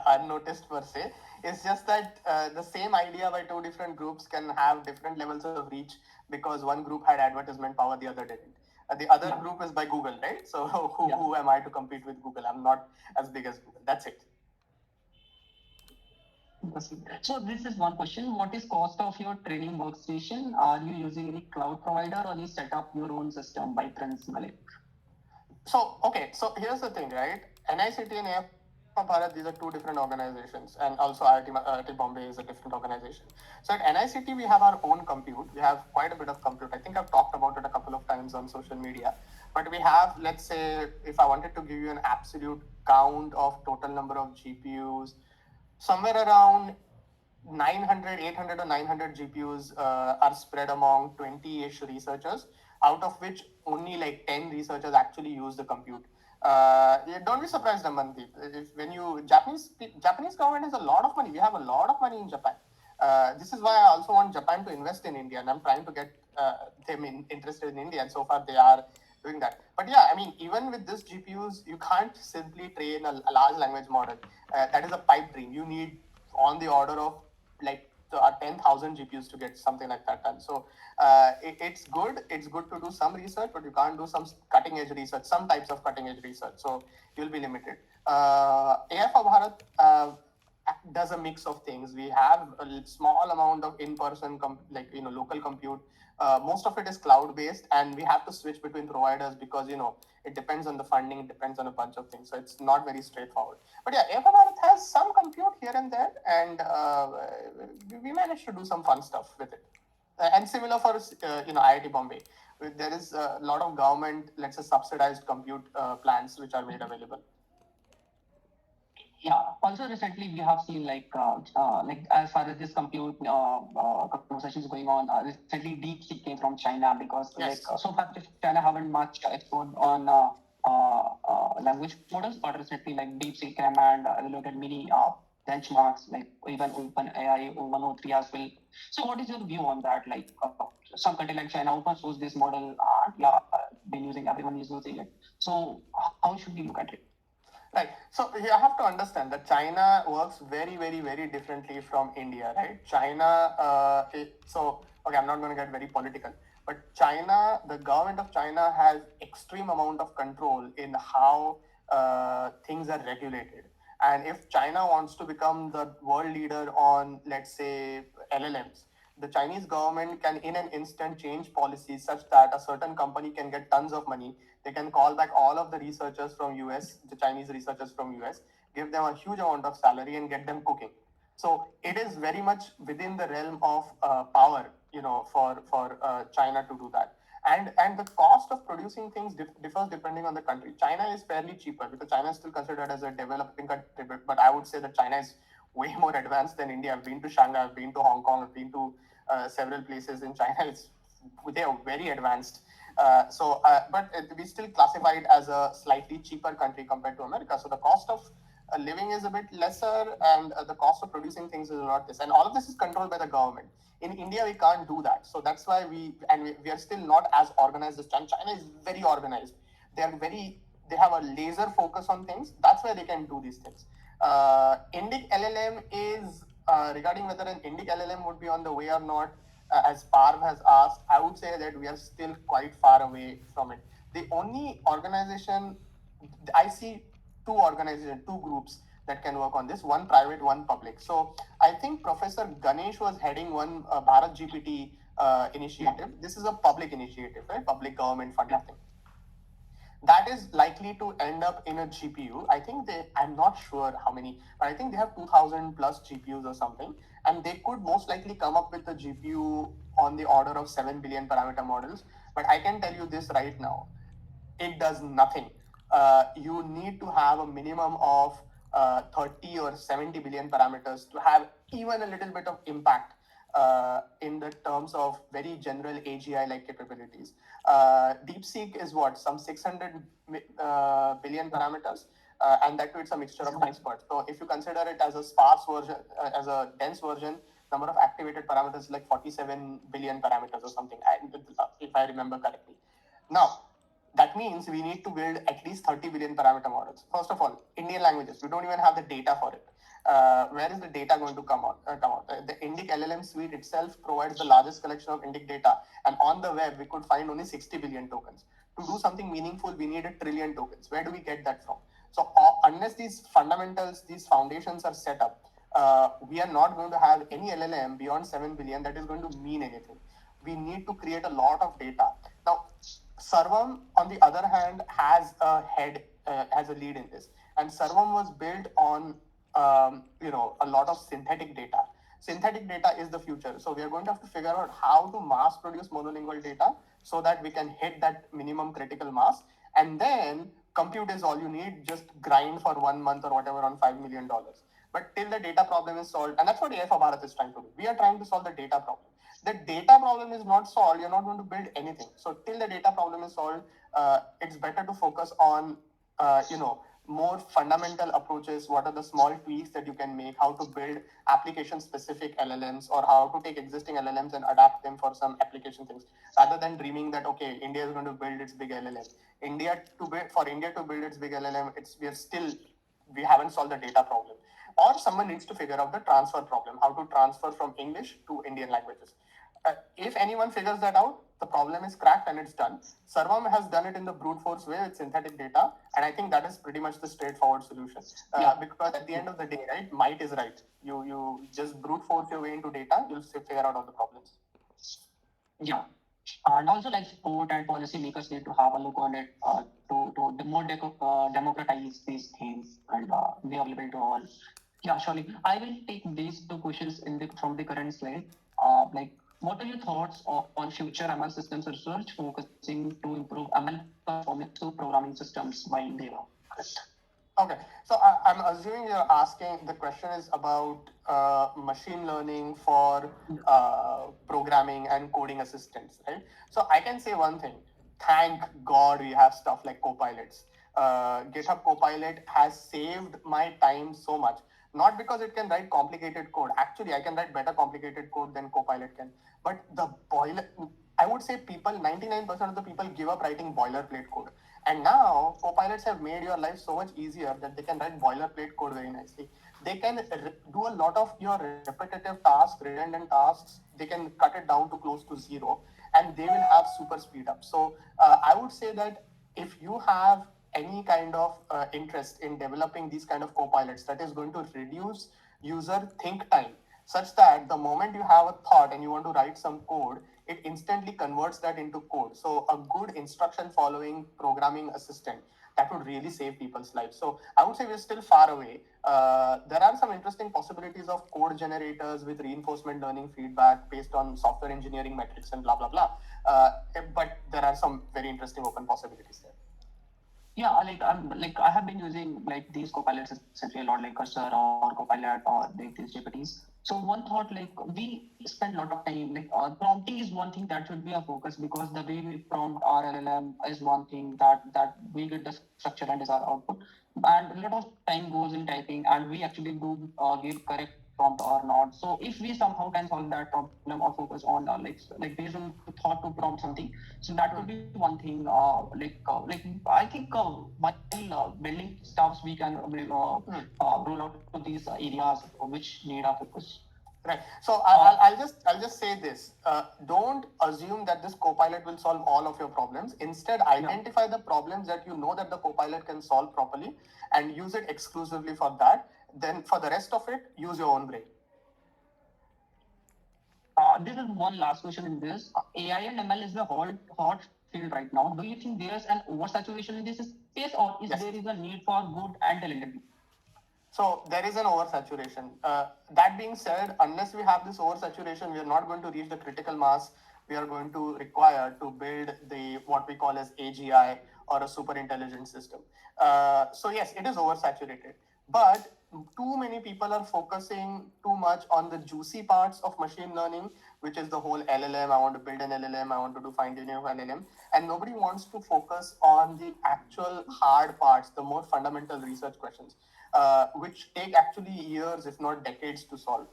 unnoticed per se. It's just that the same idea by two different groups can have different levels of reach because one group had advertisement power, the other didn't. The other group is by Google, right? So who am I to compete with Google? I'm not as big as Google. That's it. So this is one question. What is cost of your training workstation? Are you using any cloud provider or you set up your own system by principally? So here's the thing, right? NICT and AI4Bharat, these are two different organizations, and also IIT Bombay is a different organization. So at NICT, we have our own compute. We have quite a bit of compute. I think I've talked about it a couple of times on social media. But we have, let's say, if I wanted to give you an absolute count of total number of GPUs, somewhere around 900, 800 or 900 GPUs are spread among 20-ish researchers, out of which only like 10 researchers actually use the compute. Don't be surprised, Amandeep. If when you Japanese government has a lot of money. We have a lot of money in Japan. This is why I also want Japan to invest in India, and I'm trying to get them interested in India. And so far, they are doing that. But yeah, I mean, even with this GPUs, you can't simply train a large language model. That is a pipe dream. You need on the order of like 10,000 GPUs to get something like that done. So it's good. It's good to do some research, but you can't do some cutting edge research, some types of cutting edge research. So you'll be limited. AI4Bharat does a mix of things. We have a small amount of in-person, local compute. Most of it is cloud-based, and we have to switch between providers because it depends on the funding, it depends on a bunch of things. So it's not very straightforward. But yeah, AI4Bharat has some compute here and there, and we managed to do some fun stuff with it. And similar for IIT Bombay, there is a lot of government, let's say, subsidized compute plans which are made available. Yeah. Also, recently we have seen like as far as this compute conversation is going on, recently DeepSeek came from China because Yes. so far China haven't much export on language models, but recently like DeepSeek came and look at many benchmarks like even OpenAI 103 as well. So what is your view on that? Like some country like China open source this model, been using, everyone is using it. So how should we look at it? Right. So you have to understand that China works very, very, very differently from India, right? China, I'm not going to get very political, but China, the government of China has extreme amount of control in how things are regulated. And if China wants to become the world leader on, let's say, LLMs, the Chinese government can in an instant change policies such that a certain company can get tons of money. They can call back all of the researchers from US, the Chinese researchers from US, give them a huge amount of salary and get them cooking. So it is very much within the realm of power, for China to do that. And the cost of producing things differs depending on the country. China is fairly cheaper because China is still considered as a developing country, but I would say that China is way more advanced than India. I've been to Shanghai, I've been to Hong Kong, I've been to several places in China. They are very advanced. But we still classify it as a slightly cheaper country compared to America. So the cost of living is a bit lesser, and the cost of producing things is not this. And all of this is controlled by the government. In India, we can't do that. So that's why we are still not as organized as China. China is very organized. They have a laser focus on things. That's why they can do these things. Indic LLM is regarding whether an Indic LLM would be on the way or not. As Parv has asked, I would say that we are still quite far away from it. The only organization I see two groups that can work on this, one private, one public. So I think Professor Ganesh was heading one Bharat GPT initiative. This is a public initiative, right? Public government funded thing. That is likely to end up in a GPU. I'm not sure how many, but I think they have 2,000 plus GPUs or something. And they could most likely come up with a GPU on the order of 7 billion parameter models. But I can tell you this right now, it does nothing. You need to have a minimum of 30 or 70 billion parameters to have even a little bit of impact in the terms of very general AGI-like capabilities. DeepSeek is what, some 600 billion parameters, and that too it's a mixture of experts. So if you consider it as a sparse version, as a dense version, number of activated parameters is like 47 billion parameters or something, if I remember correctly. Now, that means we need to build at least 30 billion parameter models. First of all, Indian languages, we don't even have the data for it. Where is the data going to come out? The Indic LLM suite itself provides the largest collection of Indic data, and on the web we could find only 60 billion tokens. to do something meaningful, we need 1 trillion tokens. Where do we get that from? So unless these fundamentals, these foundations are set up, we are not going to have any LLM beyond 7 billion that is going to mean anything. We need to create a lot of data. Now, Servam, on the other hand, has a head, has a lead in this. And Servam was built on, a lot of synthetic data. Synthetic data is the future. So we are going to have to figure out how to mass produce monolingual data so that we can hit that minimum critical mass. And then compute is all you need. Just grind for 1 month or whatever on $5 million. But till the data problem is solved, and that's what AI4Bharat is trying to do. We are trying to solve the data problem. The data problem is not solved, you're not going to build anything. So till the data problem is solved, it's better to focus on, more fundamental approaches. What are the small tweaks that you can make? How to build application-specific LLMs, or how to take existing LLMs and adapt them for some application things, rather than dreaming that okay, India is going to build its big LLM. For India to build its big LLM, we haven't solved the data problem. Or someone needs to figure out the transfer problem, how to transfer from English to Indian languages. If anyone figures that out, the problem is cracked and it's done. Sarvam has done it in the brute force way with synthetic data, and I think that is pretty much the straightforward solution. Because at the end of the day, right, might is right. You just brute force your way into data, you'll figure out all the problems. Yeah. And also, like, sport and policy makers need to have a look on it to more democratize these things and be available to all. Yeah, surely. I will take these two questions from the current slide. Like, what are your thoughts on future ML systems research focusing to improve ML performance to programming systems by Deva? Okay, so I'm assuming you're asking, the question is about machine learning for programming and coding assistants, right? So I can say one thing. Thank God we have stuff like copilots. GitHub Copilot has saved my time so much. Not because it can write complicated code. Actually, I can write better complicated code than Copilot can. But I would say 99% of the people give up writing boilerplate code. And now copilots have made your life so much easier that they can write boilerplate code very nicely. They can do a lot of your repetitive tasks, redundant tasks. They can cut it down to close to zero, and they will have super speed up. So I would say that if you have any kind of interest in developing these kind of copilots that is going to reduce user think time, such that the moment you have a thought and you want to write some code, it instantly converts that into code. So a good instruction following programming assistant, that would really save people's lives. So I would say we're still far away. There are some interesting possibilities of code generators with reinforcement learning feedback based on software engineering metrics and blah, blah, blah. But there are some very interesting open possibilities there. Yeah, I have been using like these copilots essentially a lot, like Cursor or Copilot or like these GPTs. So one thought, like, we spend a lot of time, like, prompting is one thing that should be a focus, because the way we prompt our LLM is one thing that we get the structure and is our output, and a lot of time goes in typing, and we actually do give correct prompt or not. So if we somehow can solve that problem or focus on like based on thought to prompt something, so that would be one thing. I think while building stuffs, we can roll out to these areas which need our focus. Right. So I'll just say this. Don't assume that this copilot will solve all of your problems. Instead, identify the problems that you know that the copilot can solve properly and use it exclusively for that. Then for the rest of it, use your own brain. This is one last question in this. AI and ML is the hot field right now. Do you think there's an oversaturation in this space, or is there is a need for good and talented people? So there is an oversaturation. That being said, unless we have this oversaturation, we are not going to reach the critical mass we are going to require to build what we call as AGI, or a super intelligent system. So yes, it is oversaturated, but too many people are focusing too much on the juicy parts of machine learning, which is the whole LLM. I want to build an LLM. I want to do fine tuning of LLM, and nobody wants to focus on the actual hard parts, the more fundamental research questions, which take actually years, if not decades, to solve.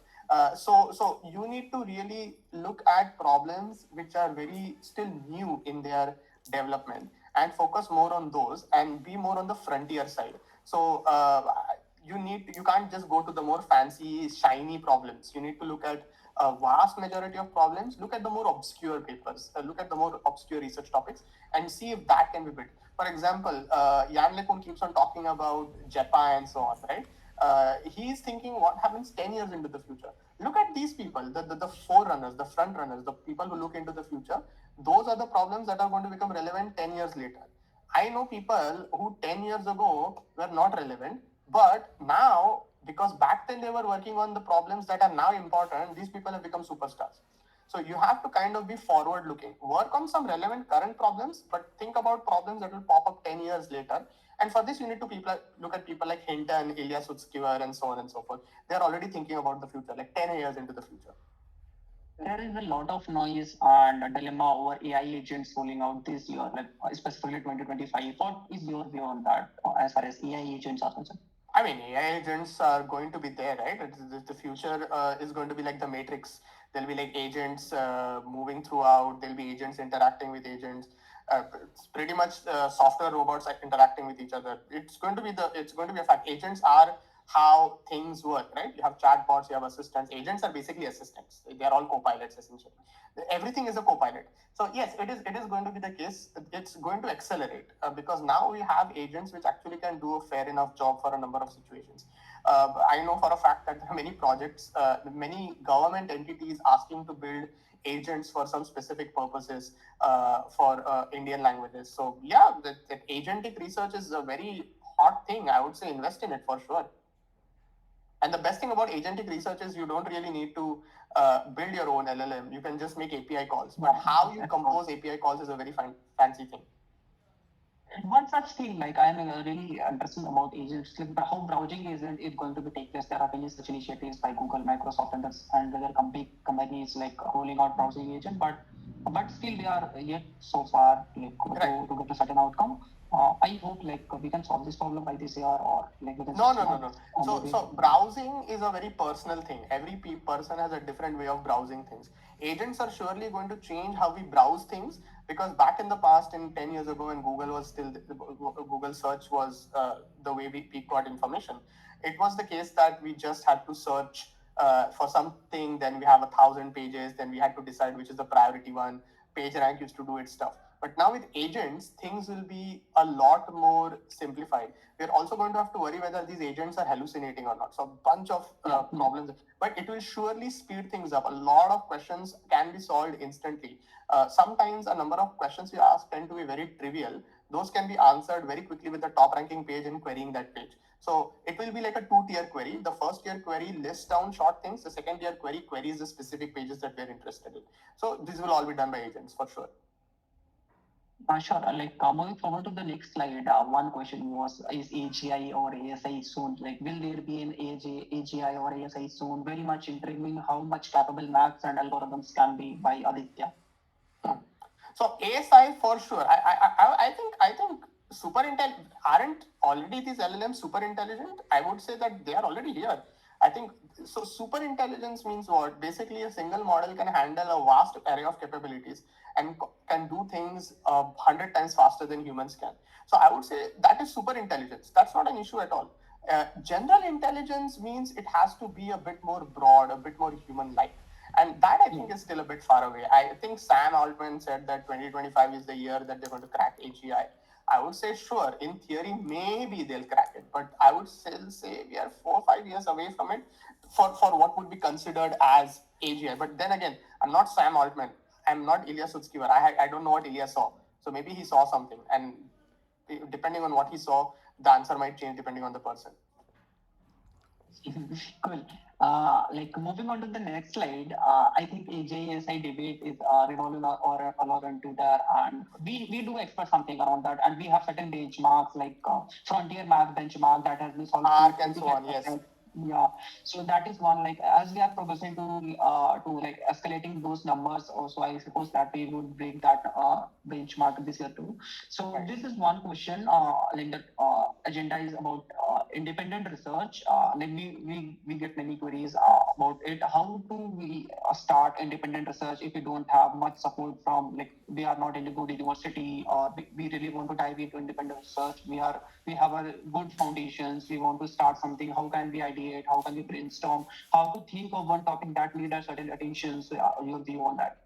So you need to really look at problems which are very still new in their development and focus more on those and be more on the frontier side. So you can't just go to the more fancy, shiny problems. You need to look at a vast majority of problems, look at the more obscure papers, look at the more obscure research topics, and see if that can be built. For example, Jan LeCun keeps on talking about JEPA and so on, right? He's thinking what happens 10 years into the future. Look at these people, the forerunners, the front runners, the people who look into the future. Those are the problems that are going to become relevant 10 years later. I know people who 10 years ago were not relevant, but now, because back then they were working on the problems that are now important, these people have become superstars. So you have to kind of be forward looking, work on some relevant current problems, but think about problems that will pop up 10 years later. And for this, you need to look at people like Hinton, Ilya Sutskever, and so on and so forth. They're already thinking about the future, like 10 years into the future. There is a lot of noise and a dilemma over AI agents rolling out this year, like specifically 2025. What is your view on that as far as AI agents are concerned? I mean, AI agents are going to be there, right? The future is going to be like the Matrix. There'll be like agents moving throughout. There'll be agents interacting with agents. It's pretty much software robots interacting with each other. It's going to be a fact. Agents are how things work, right? You have chatbots, you have assistants. Agents are basically assistants. They're all co-pilots essentially. Everything is a co-pilot. So yes, it is going to be the case. It's going to accelerate because now we have agents which actually can do a fair enough job for a number of situations. I know for a fact that there are many projects, many government entities asking to build agents for some specific purposes for Indian languages. So yeah, that agentic research is a very hot thing. I would say invest in it for sure. And the best thing about agentic research is you don't really need to build your own LLM. You can just make API calls. But how you compose API calls is a very fancy thing. One such thing, like I'm really interested about agents, like how browsing agent is going to be take place. There are many such initiatives by Google, Microsoft, and other companies like rolling out browsing agent, but still they are yet so far like to get a certain outcome. I hope like we can solve this problem by this year or like within No. So browsing is a very personal thing. Every person has a different way of browsing things. Agents are surely going to change how we browse things because back in the past, in 10 years ago, when Google was still Google search was the way we got information. It was the case that we just had to search for something, then we have 1,000 pages, then we had to decide which is the priority one. PageRank used to do its stuff. But now with agents, things will be a lot more simplified. We're also going to have to worry whether these agents are hallucinating or not. So a bunch of problems, but it will surely speed things up. A lot of questions can be solved instantly. Sometimes a number of questions you ask tend to be very trivial. Those can be answered very quickly with the top ranking page and querying that page. So it will be like a 2-tier query. The first tier query lists down short things. The second tier query queries the specific pages that we're interested in. So this will all be done by agents for sure. Sure. Like moving forward to the next slide, one question was: is AGI or ASI soon? Like, will there be an AGI or ASI soon? Very much intriguing how much capable maths and algorithms can be by Aditya. So ASI for sure. I think super intelligent aren't already these LLMs super intelligent? I would say that they are already here. I think so. Super intelligence means what? Basically, a single model can handle a vast array of capabilities and can do things 100 times faster than humans can. So I would say that is super intelligence. That's not an issue at all. General intelligence means it has to be a bit more broad, a bit more human-like. And that I think is still a bit far away. I think Sam Altman said that 2025 is the year that they're going to crack AGI. I would say, sure, in theory, maybe they'll crack it, but I would still say we are 4 or 5 years away from it for what would be considered as AGI. But then again, I'm not Sam Altman. I'm not Ilya Sutskever. I don't know what Ilya saw. So maybe he saw something. And depending on what he saw, the answer might change depending on the person. Cool. Like moving on to the next slide, I think AJSI debate is revolving or into there, and we do expect something around that, and we have certain benchmarks like frontier math benchmark that has been solved. Arc and so on, yes. Yeah, so that is one, like as we are progressing to like escalating those numbers also, I suppose that we would break that benchmark this year too. So Right. this is one question, like the agenda is about independent research. Like we get many queries about it. How do we start independent research if we don't have much support from, like, we are not in a good university, or we really want to dive into independent research. We have a good foundations. We want to start something. How can we ideate? How can we brainstorm? How to think of one topic that needs a certain attention? So, your view on that?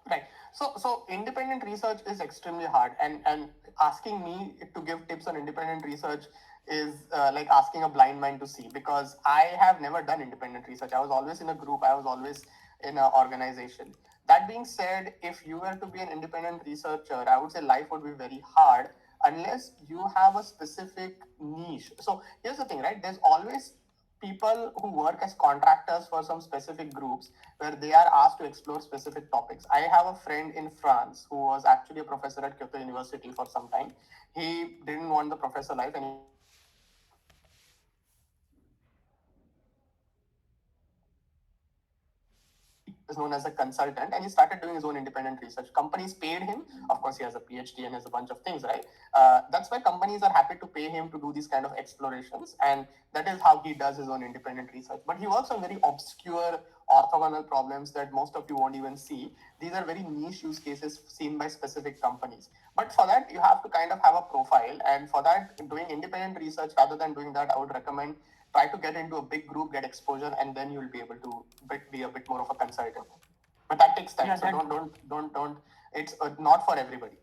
Right. So independent research is extremely hard, and asking me to give tips on independent research is like asking a blind man to see, because I have never done independent research. I was always in a group. I was always in an organization. That being said, if you were to be an independent researcher, I would say life would be very hard unless you have a specific niche. So here's the thing, right? There's always people who work as contractors for some specific groups where they are asked to explore specific topics. I have a friend in France who was actually a professor at Kyoto University for some time. He didn't want the professor life and he started doing his own independent research. He is known as a consultant and he started doing his own independent research. Companies paid him. Of course, he has a PhD and has a bunch of things, right? That's why companies are happy to pay him to do these kind of explorations. And that is how he does his own independent research. But he works on very obscure orthogonal problems that most of you won't even see. These are very niche use cases seen by specific companies. But for that, you have to kind of have a profile. And for that, doing independent research rather than doing that, I would recommend try to get into a big group, get exposure, and then you'll be able to be a bit more of a consultant. But that takes time. Yeah, So that don't. It's not for everybody.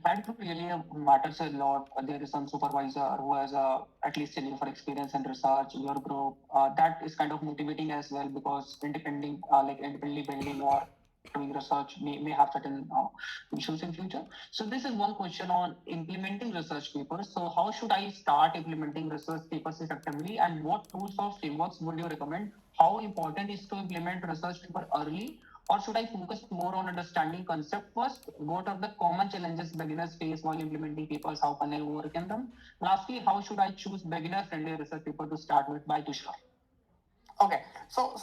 that really matters a lot. There is some supervisor who has at least a year for experience and research in your group. That is kind of motivating as well, because independently building or doing research may have certain issues in future. So this is one question on implementing research papers. So how should I start implementing research papers effectively, and what tools or frameworks would you recommend? How important is to implement research paper early, or should I focus more on understanding concept first? What are the common challenges beginners face while implementing papers? How can I overcome them? Lastly, how should I choose beginner-friendly research paper to start with? By Tushar. Okay, so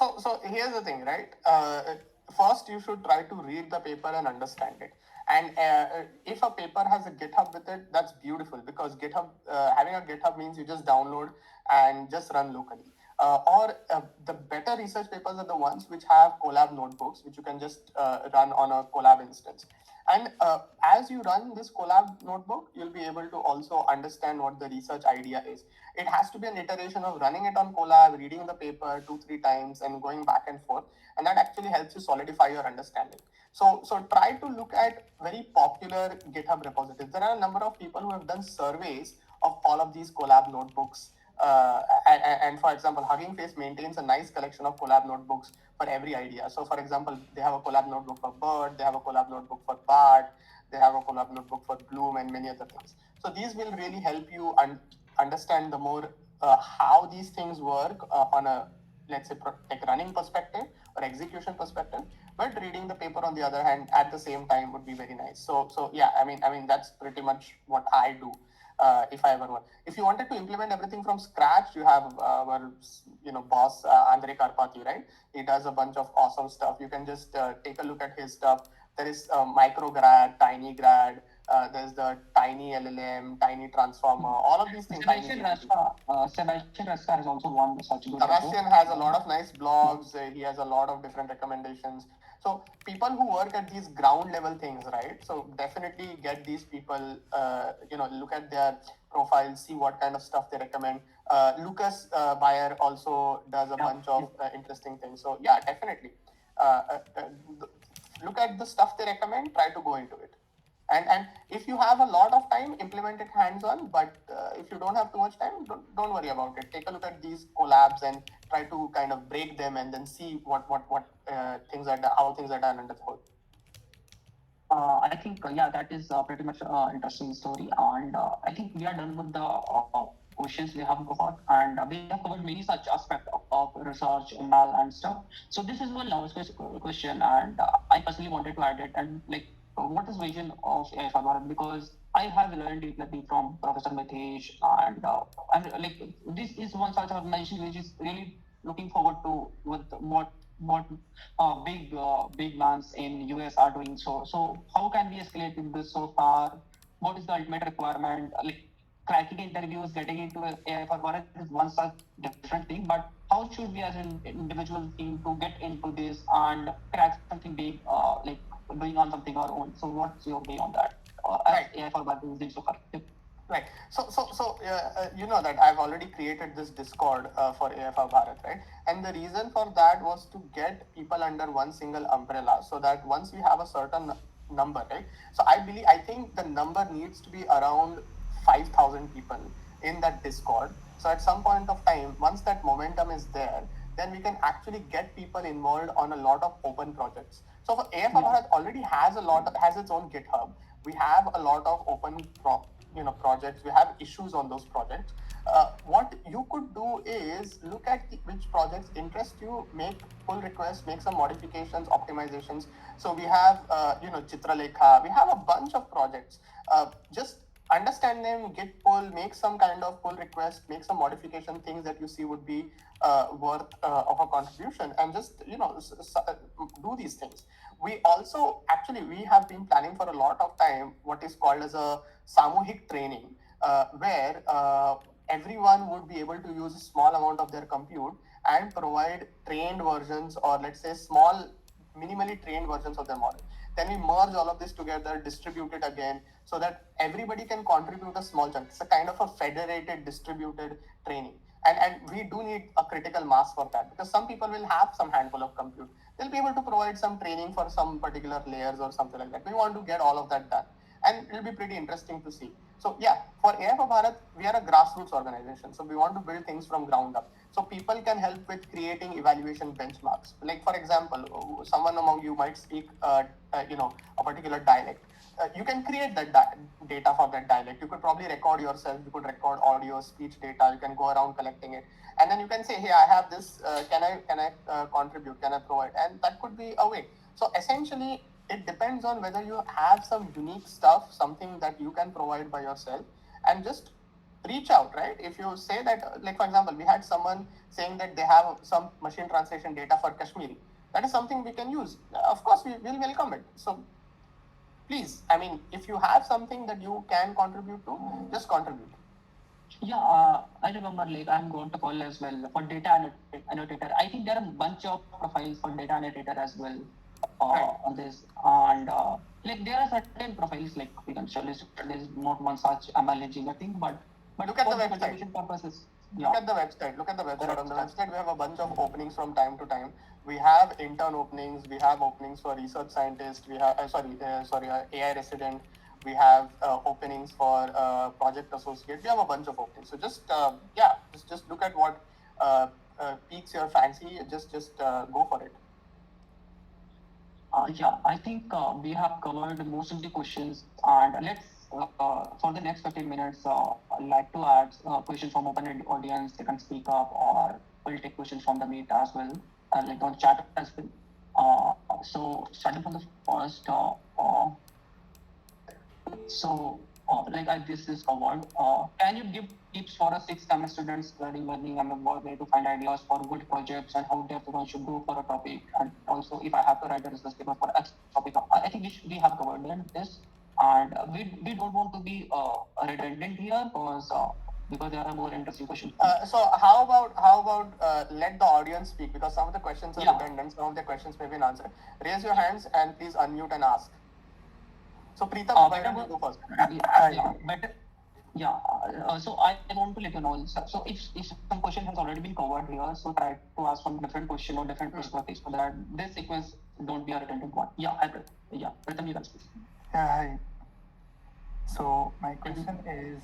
here's the thing, right? First, you should try to read the paper and understand it. And if a paper has a GitHub with it, that's beautiful, because GitHub having a GitHub means you just download and just run locally. Or the better research papers are the ones which have collab notebooks, which you can just run on a collab instance. And as you run this collab notebook, you'll be able to also understand what the research idea is. It has to be an iteration of running it on collab, reading the paper 2-3 times, and going back and forth. And that actually helps you solidify your understanding. So try to look at very popular GitHub repositories. There are a number of people who have done surveys of all of these collab notebooks. And for example, Hugging Face maintains a nice collection of collab notebooks for every idea. So for example, they have a collab notebook for Bird, they have a collab notebook for Bart, they have a collab notebook for Bloom, and many other things. So these will really help you understand the more how these things work on a, let's say, like running perspective or execution perspective. But reading the paper on the other hand at the same time would be very nice. So yeah, I mean that's pretty much what I do. If I ever want. If you wanted to implement everything from scratch, you have our boss Andre Karpati, right? He does a bunch of awesome stuff. You can just take a look at his stuff. There is Micrograd, TinyGrad. There's the Tiny LLM, Tiny Transformer. All of these things. Sebastian Rasta has also won such good Sebastian has a lot of nice blogs. He has a lot of different recommendations. So people who work at these ground level things, right? So definitely get these people. Look at their profiles, see what kind of stuff they recommend. Lucas Bayer also does a bunch of interesting things. So yeah, definitely. Look at the stuff they recommend. Try to go into it. And if you have a lot of time, implement it hands-on. But if you don't have too much time, don't worry about it. Take a look at these collabs and try to kind of break them and then see what things are how things are done under the hood. I think that is pretty much interesting story, and I think we are done with the questions we have got, and we have covered many such aspects of research, ML, and stuff. So this is one last question, and I personally wanted to add it, and like, what is vision of AI4Bharat? Because I have learned deeply from Professor Mitesh, and like, this is one such organization which is really looking forward to with what big banks in US are doing. So how can we escalate in this so far? What is the ultimate requirement? Like, cracking interviews, getting into AI4Bharat is one such different thing. But how how should we as an individual team to get into this and crack something big, like doing on something our own? So what's your way on that? As Right. AI4Bharat is doing so far. Yep. Right. You know that I've already created this Discord for AFR Bharat, right? And the reason for that was to get people under one single umbrella, so that once we have a certain number, right? So I think the number needs to be around 5,000 people in that Discord. So at some point of time, once that momentum is there, then we can actually get people involved on a lot of open projects. So for AFR Bharat already has its own GitHub. We have a lot of projects. We have issues on those projects. What you could do is look at which projects interest you, make pull requests, make some modifications, optimizations. So we have Chitralekha. We have a bunch of projects. Just understand them, git pull, make some kind of pull request, make some modification things that you see would be worth of a contribution, and just do these things. We also actually we have been planning for a lot of time what is called as a samuhik training, where everyone would be able to use a small amount of their compute and provide trained versions, or let's say small minimally trained versions of their model. Then we merge all of this together, distribute it again, so that everybody can contribute a small chunk. It's a kind of a federated, distributed training. And we do need a critical mass for that, because some people will have some handful of compute. They'll be able to provide some training for some particular layers or something like that. We want to get all of that done, and it'll be pretty interesting to see. So yeah, for AI for Bharat, we are a grassroots organization. So we want to build things from ground up. So people can help with creating evaluation benchmarks. Like for example, someone among you might speak, a particular dialect. You can create that data for that dialect. You could probably record yourself. You could record audio, speech data. You can go around collecting it, and then you can say, "Hey, I have this. Can I contribute? Can I provide?" And that could be a way. So essentially, it depends on whether you have some unique stuff, something that you can provide by yourself, and just reach out, right? If you say that, like for example, we had someone saying that they have some machine translation data for Kashmiri. That is something we can use. Of course, we will welcome it. So please, I mean, if you have something that you can contribute to, just contribute. Yeah, I remember like I'm going to call as well for data annotator. I think there are a bunch of profiles for data annotator as well on this, and like there are certain profiles like we can show list. There's not one such ML engineer thing, but look at for the contribution website. purposes. Look at the website. Look at the website. On the website, we have a bunch of openings from time to time. We have intern openings. We have openings for research scientists. We have AI resident. We have openings for project associate. We have a bunch of openings. So just look at what piques your fancy. Just go for it. Yeah, I think we have covered most of the questions, and let's for the next 15 minutes, I'd like to add questions from open audience. They can speak up, or we'll take questions from the meet as well, like on chat as well. So starting from the first, this is covered. Can you give tips for a sixth semester students learning and where to find ideas for good projects and how everyone should go for a topic? And also, if I have to write a research paper for X topic, I think we have covered this. And we don't want to be redundant here because there are more interesting questions. So how about let the audience speak, because some of the questions are redundant, some of the questions may be answered. Raise your hands and please unmute and ask. So Preetham, why don't you go first? So I want to let you know. So if some question has already been covered here, so try to ask some different question or different perspectives so that this sequence don't be a redundant one. Pratham, you can speak. Yeah, hi. So my question is,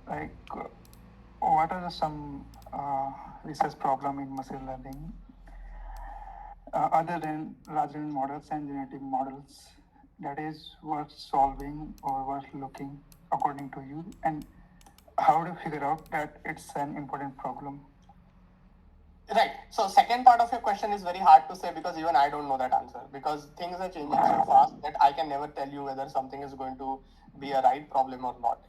like, what are some research problem in machine learning other than large language models and genetic models that is worth solving or worth looking according to you, and how to figure out that it's an important problem? Right. So second part of your question is very hard to say, because even I don't know that answer, because things are changing so fast that I can never tell you whether something is going to be a right problem or not.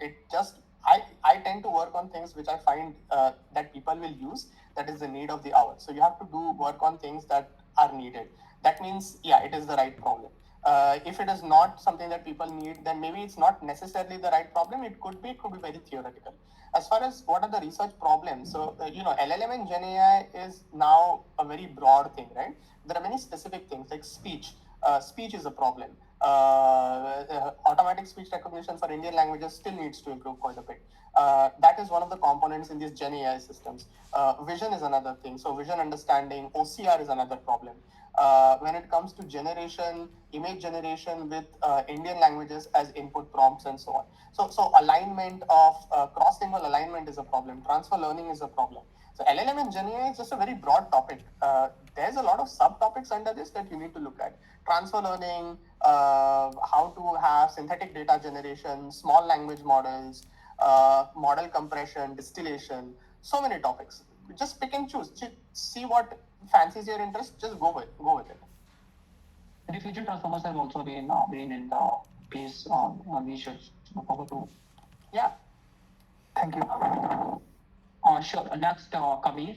I tend to work on things which I find that people will use, that is the need of the hour. So you have to do work on things that are needed. That means, yeah, it is the right problem. If it is not something that people need, then maybe it's not necessarily the right problem. It could be very theoretical. As far as what are the research problems, so LLM and Gen AI is now a very broad thing, right? There are many specific things like speech. Speech is a problem. Automatic speech recognition for Indian languages still needs to improve quite a bit. That is one of the components in these Gen AI systems. Vision is another thing. So vision understanding, OCR is another problem. When it comes to image generation with Indian languages as input prompts and so on. So alignment of cross-lingual alignment is a problem. Transfer learning is a problem. So LLM and Gen AI is just a very broad topic. There's a lot of subtopics under this that you need to look at. Transfer learning, how to have synthetic data generation, small language models, model compression, distillation, so many topics. Just pick and choose. See what fancies your interest. Just go with it. Diffusion transformers have also been in the place we should look forward to. Yeah. Thank you. Sure. Next, Kabir.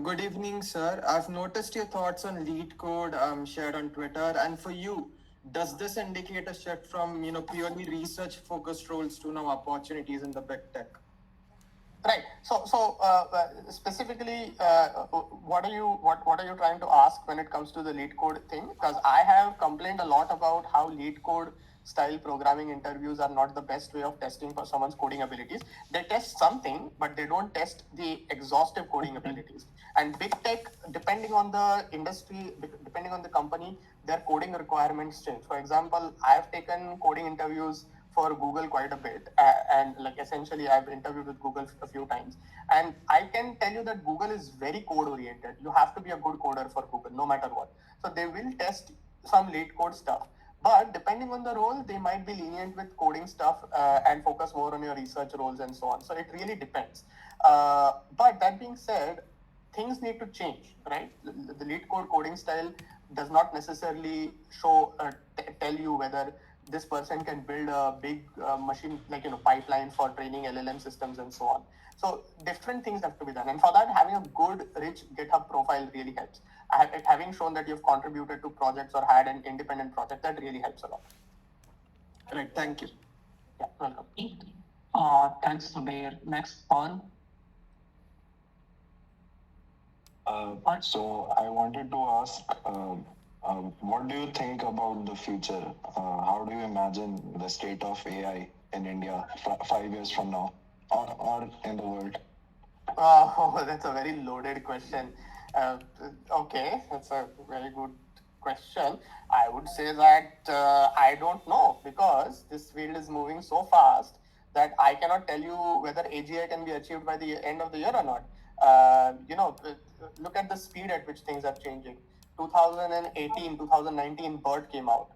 Good evening, sir. I've noticed your thoughts on lead code shared on Twitter. And for you, does this indicate a shift from purely research-focused roles to now opportunities in the big tech? Right. So specifically, what are you trying to ask when it comes to the lead code thing? Because I have complained a lot about how lead code style programming interviews are not the best way of testing for someone's coding abilities. They test something, but they don't test the exhaustive coding abilities. And big tech, depending on the industry, depending on the company, their coding requirements change. For example, I've taken coding interviews for Google quite a bit, and like essentially I've interviewed with Google a few times, and I can tell you that Google is very code oriented. You have to be a good coder for Google, no matter what. So they will test some lead code stuff, but depending on the role, they might be lenient with coding stuff and focus more on your research roles and so on. So it really depends. But that being said, things need to change, right? The lead code coding style does not necessarily tell you whether this person can build a big machine, pipeline for training LLM systems and so on. So different things have to be done. And for that, having a good, rich GitHub profile really helps. Having shown that you've contributed to projects or had an independent project, that really helps a lot. Right, thank you. Yeah, welcome. Thanks, Sabir. Next, Paul. So I wanted to ask, what do you think about the future? How do you imagine the state of AI in India 5 years from now, or in the world? Oh, that's a very loaded question. Okay, that's a very good question. I would say that I don't know, because this field is moving so fast that I cannot tell you whether AGI can be achieved by the end of the year or not. Look at the speed at which things are changing. 2018, 2019, BERT came out.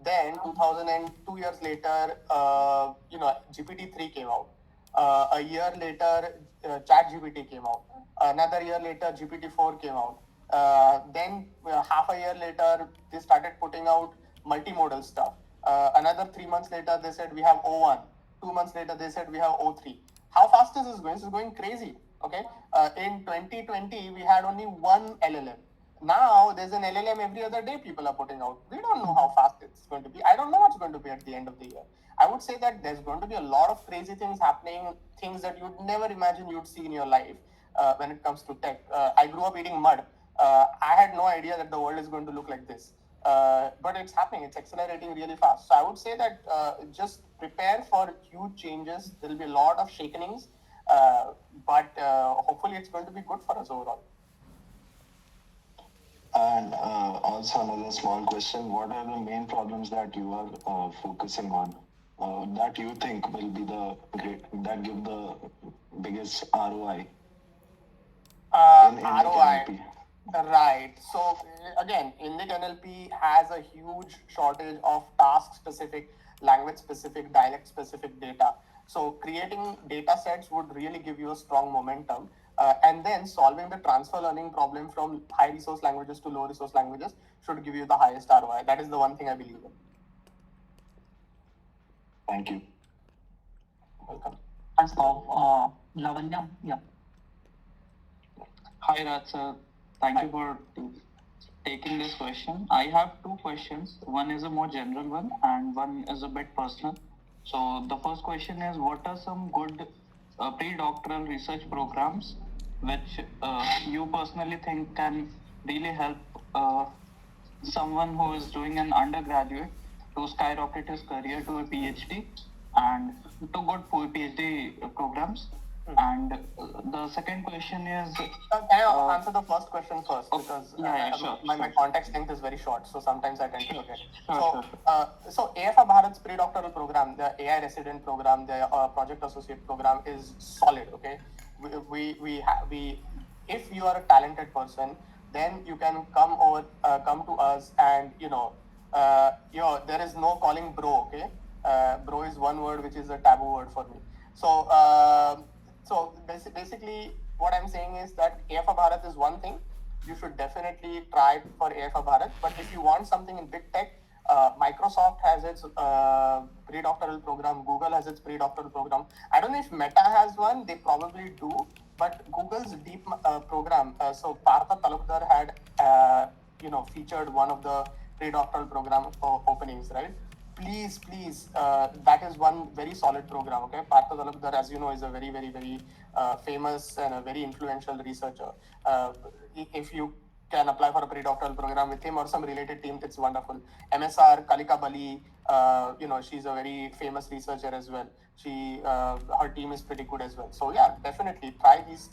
Then 2002 years later, GPT-3 came out. A year later, ChatGPT came out. Another year later, GPT-4 came out. Then half a year later, they started putting out multimodal stuff. Another 3 months later, they said we have O1. 2 months later, they said we have O3. How fast is this going? This is going crazy. Okay. In 2020, we had only one LLM. Now there's an LLM every other day people are putting out. We don't know how fast it's going to be. I don't know what's going to be at the end of the year. I would say that there's going to be a lot of crazy things happening, things that you'd never imagine you'd see in your life when it comes to tech. I grew up eating mud. I had no idea that the world is going to look like this. But it's happening. It's accelerating really fast. So I would say that just prepare for huge changes. There'll be a lot of shakenings, but hopefully it's going to be good for us overall. And also another small question: what are the main problems that you are focusing on that you think will be that give the biggest ROI? ROI. NLP? Right. So again, Indic NLP has a huge shortage of task-specific, language-specific, dialect-specific data. So creating data sets would really give you a strong momentum. And then solving the transfer learning problem from high resource languages to low resource languages should give you the highest ROI. That is the one thing I believe in. Thank you. Welcome. Thanks, Paul. Lavanya. Yeah. Hi, Raj sir. Thank you for taking this question. I have two questions. One is a more general one, and one is a bit personal. So the first question is, what are some good pre-doctoral research programs which you personally think can really help someone who is doing an undergraduate to skyrocket his career to a PhD and to good PhD programs? And the second question is, Can I answer the first question first? Because sure, my context length is very short, so sometimes I tend to forget. Sure. So AFR Bharat's pre-doctoral program, the AI resident program, the project associate program is solid. Okay, we if you are a talented person, then you can come to us, and there is no calling bro. Okay, bro is one word which is a taboo word for me. So basically, what I'm saying is that AFR Bharat is one thing. You should definitely try for AFR Bharat. But if you want something in big tech, Microsoft has its pre-doctoral program. Google has its pre-doctoral program. I don't know if Meta has one. They probably do. But Google's deep program. So Partha Talukdar had featured one of the pre-doctoral program openings, right? Please, that is one very solid program. Okay, Partha Talukdar, as you know, is a very, very, very famous and a very influential researcher. If you can apply for a pre-doctoral program with him or some related team, it's wonderful. MSR Kalika Bali, she's a very famous researcher as well. Her team is pretty good as well. So yeah, definitely try these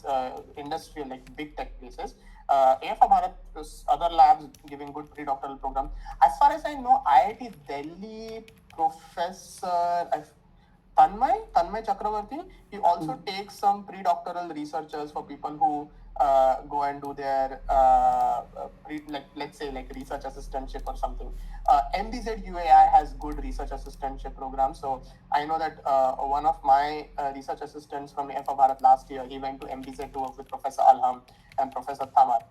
industrial, like big tech places. AFR Bharat, other labs giving good pre-doctoral program. As far as I know, IIT Delhi professor Tanmay Chakravarti, he also takes some pre-doctoral researchers for people who go and do their let's say like research assistantship or something. MBZ UAI has good research assistantship programs. So I know that one of my research assistants from AFR Bharat last year, he went to MBZ to work with Professor Alham and Professor Thamar.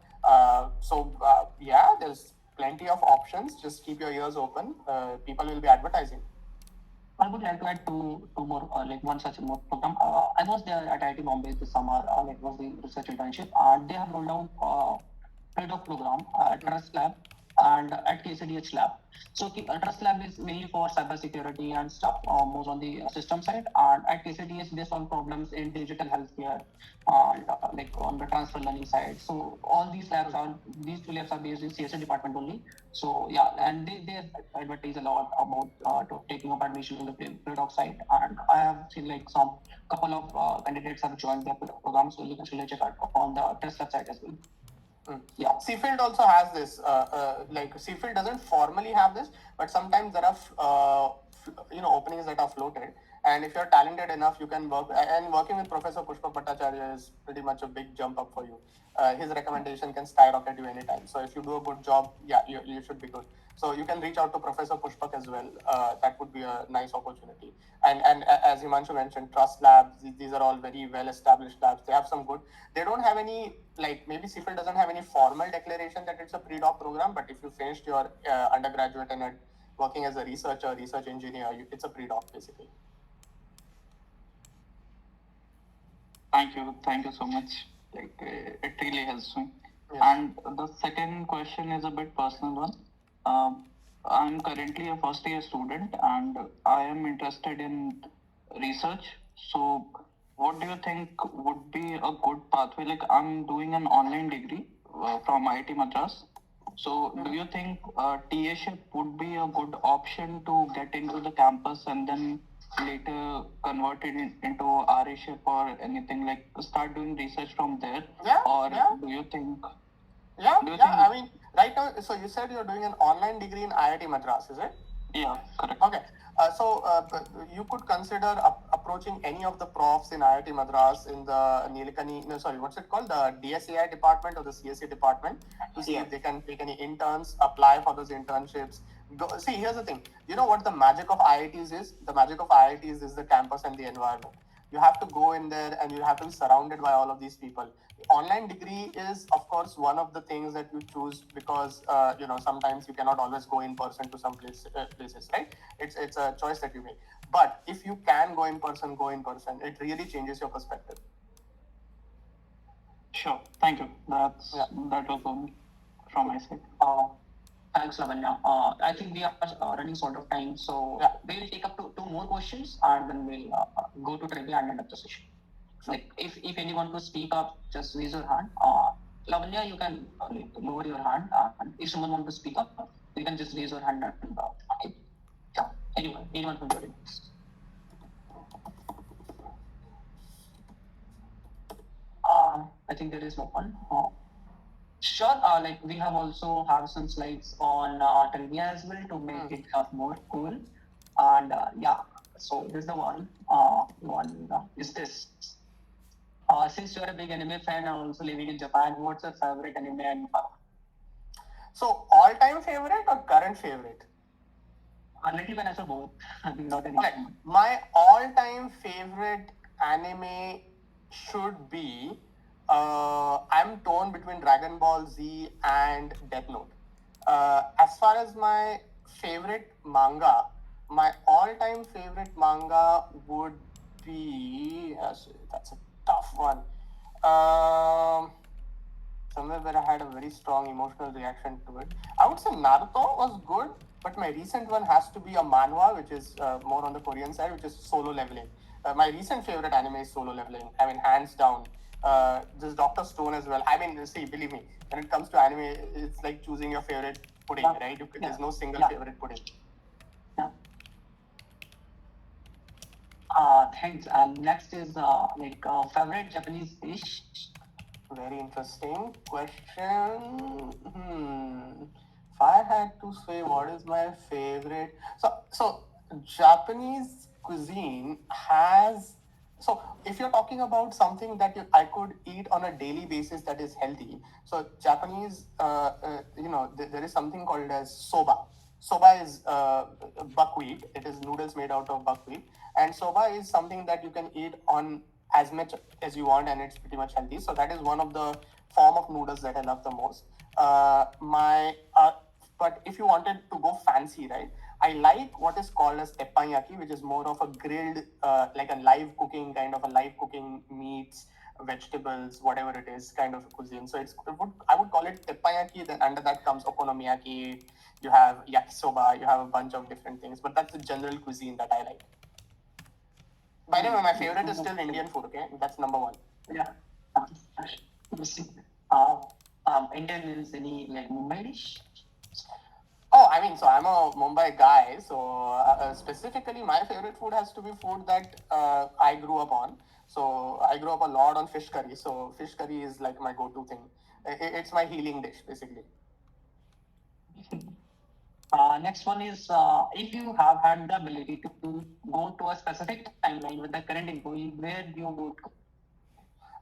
Yeah, there's plenty of options. Just keep your ears open. People will be advertising. I would like to add two more, one such more program. I was there at IIT Bombay this summer, was the research internship, and they have rolled out pre-doc program at Trust Lab and at KCDH Lab. So Trust Lab is mainly for cybersecurity and stuff, more on the system side, and at KCDH they solve problems in digital healthcare and on the transfer learning side. So all these two labs are based in CSA department only. So yeah, and they advertise a lot about taking up admission in the pre-doc side, and I have seen some couple of candidates have joined their program, so you can actually check out on the Trust Lab side as well. Yeah, Seafield also has this. Seafield doesn't formally have this, but sometimes there are openings that are floated. And if you're talented enough, you can work. And working with Professor Pushpak Bhattacharya is pretty much a big jump up for you. His recommendation can skyrocket you anytime. So if you do a good job, yeah, you should be good. So you can reach out to Professor Pushpak as well. That would be a nice opportunity. And as Himanshu mentioned, Trust Labs, these are all very well-established labs. They have some good. They don't have any, maybe CFIL doesn't have any formal declaration that it's a pre-doc program, but if you finished your undergraduate and working as a researcher, research engineer, it's a pre-doc basically. Thank you so much. It really helps me. Yes. And the second question is a bit personal one. I'm currently a first year student and I am interested in research. So what do you think would be a good pathway? Like I'm doing an online degree from IIT Madras. So do you think TA-ship would be a good option to get into the campus and then later convert it into RA-ship or anything, like start doing research from there? Do you think? I mean, right now, so you said you're doing an online degree in IIT Madras, is it? Yeah, correct. Okay. You could consider approaching any of the profs in IIT Madras in the what's it called? The DSAI department or the CSA department to see if they can take any interns, apply for those internships. See, here's the thing. You know what the magic of IITs is? The magic of IITs is the campus and the environment. You have to go in there and you have to be surrounded by all of these people. Online degree is, of course, one of the things that you choose because sometimes you cannot always go in person to some places, right? It's a choice that you make. But if you can go in person, go in person. It really changes your perspective. Sure, thank you. That was all. from my side. Thanks, Lavanya. I think we are running short of time, so we will take up two more questions and then we'll go to trivia and end up the session. Like, if anyone to speak up, just raise your hand. Lavanya, you can lower your hand. And if someone wants to speak up, you can just raise your hand and okay. Yeah, anyone from your audience. I think there is no one. Sure. Like we have also have some slides on trivia as well to make it more cool. And yeah, so this is the one. Is this. Since you're a big anime fan and also living in Japan, what's your favorite anime and So, all-time favorite or current favorite? let you can answer both. Not any. Okay, my all-time favorite anime should be. I'm torn between Dragon Ball Z and Death Note. As far as my favorite manga, my all-time favorite manga would be. That's a tough one. Somewhere where I had a very strong emotional reaction to it. I would say Naruto was good, but my recent one has to be a manhwa, which is more on the Korean side, which is Solo Leveling. My recent favorite anime is Solo Leveling. I mean, hands down. This Dr. Stone as well. I mean, see, believe me, when it comes to anime, it's like choosing your favorite pudding, right? There's no single favorite pudding. Yeah. Thanks. Next is favorite Japanese dish. Very interesting question. If I had to say what is my favorite, so Japanese cuisine has. So if you're talking about something that I could eat on a daily basis that is healthy, so Japanese, there is something called as soba. Soba is buckwheat. It is noodles made out of buckwheat, and soba is something that you can eat on as much as you want, and it's pretty much healthy. So that is one of the form of noodles that I love the most. But if you wanted to go fancy, right? I like what is called as teppanyaki, which is more of a grilled, like a live cooking meats, vegetables, whatever it is, kind of a cuisine. So I would call it teppanyaki. Then under that comes okonomiyaki. You have yakisoba. You have a bunch of different things, but that's the general cuisine that I like. By the way, my favorite is still Indian food. Okay, that's number one. Yeah. Indian means any like Mumbai dish? Oh, I mean, so I'm a Mumbai guy. So specifically, my favorite food has to be food that I grew up on. So I grew up a lot on fish curry. So fish curry is like my go-to thing. It's my healing dish, basically. Next one is if you have had the ability to go to a specific timeline with the current info, where do you go to?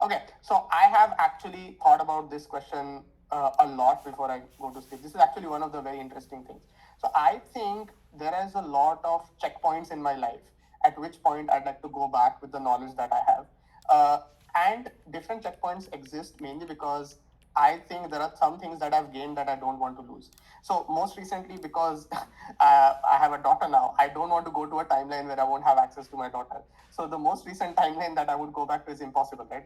Okay, so I have actually thought about this question a lot before I go to sleep. This is actually one of the very interesting things. So I think there is a lot of checkpoints in my life at which point I'd like to go back with the knowledge that I have. And different checkpoints exist mainly because I think there are some things that I've gained that I don't want to lose. So most recently, because I have a daughter now, I don't want to go to a timeline where I won't have access to my daughter. So the most recent timeline that I would go back to is impossible, right?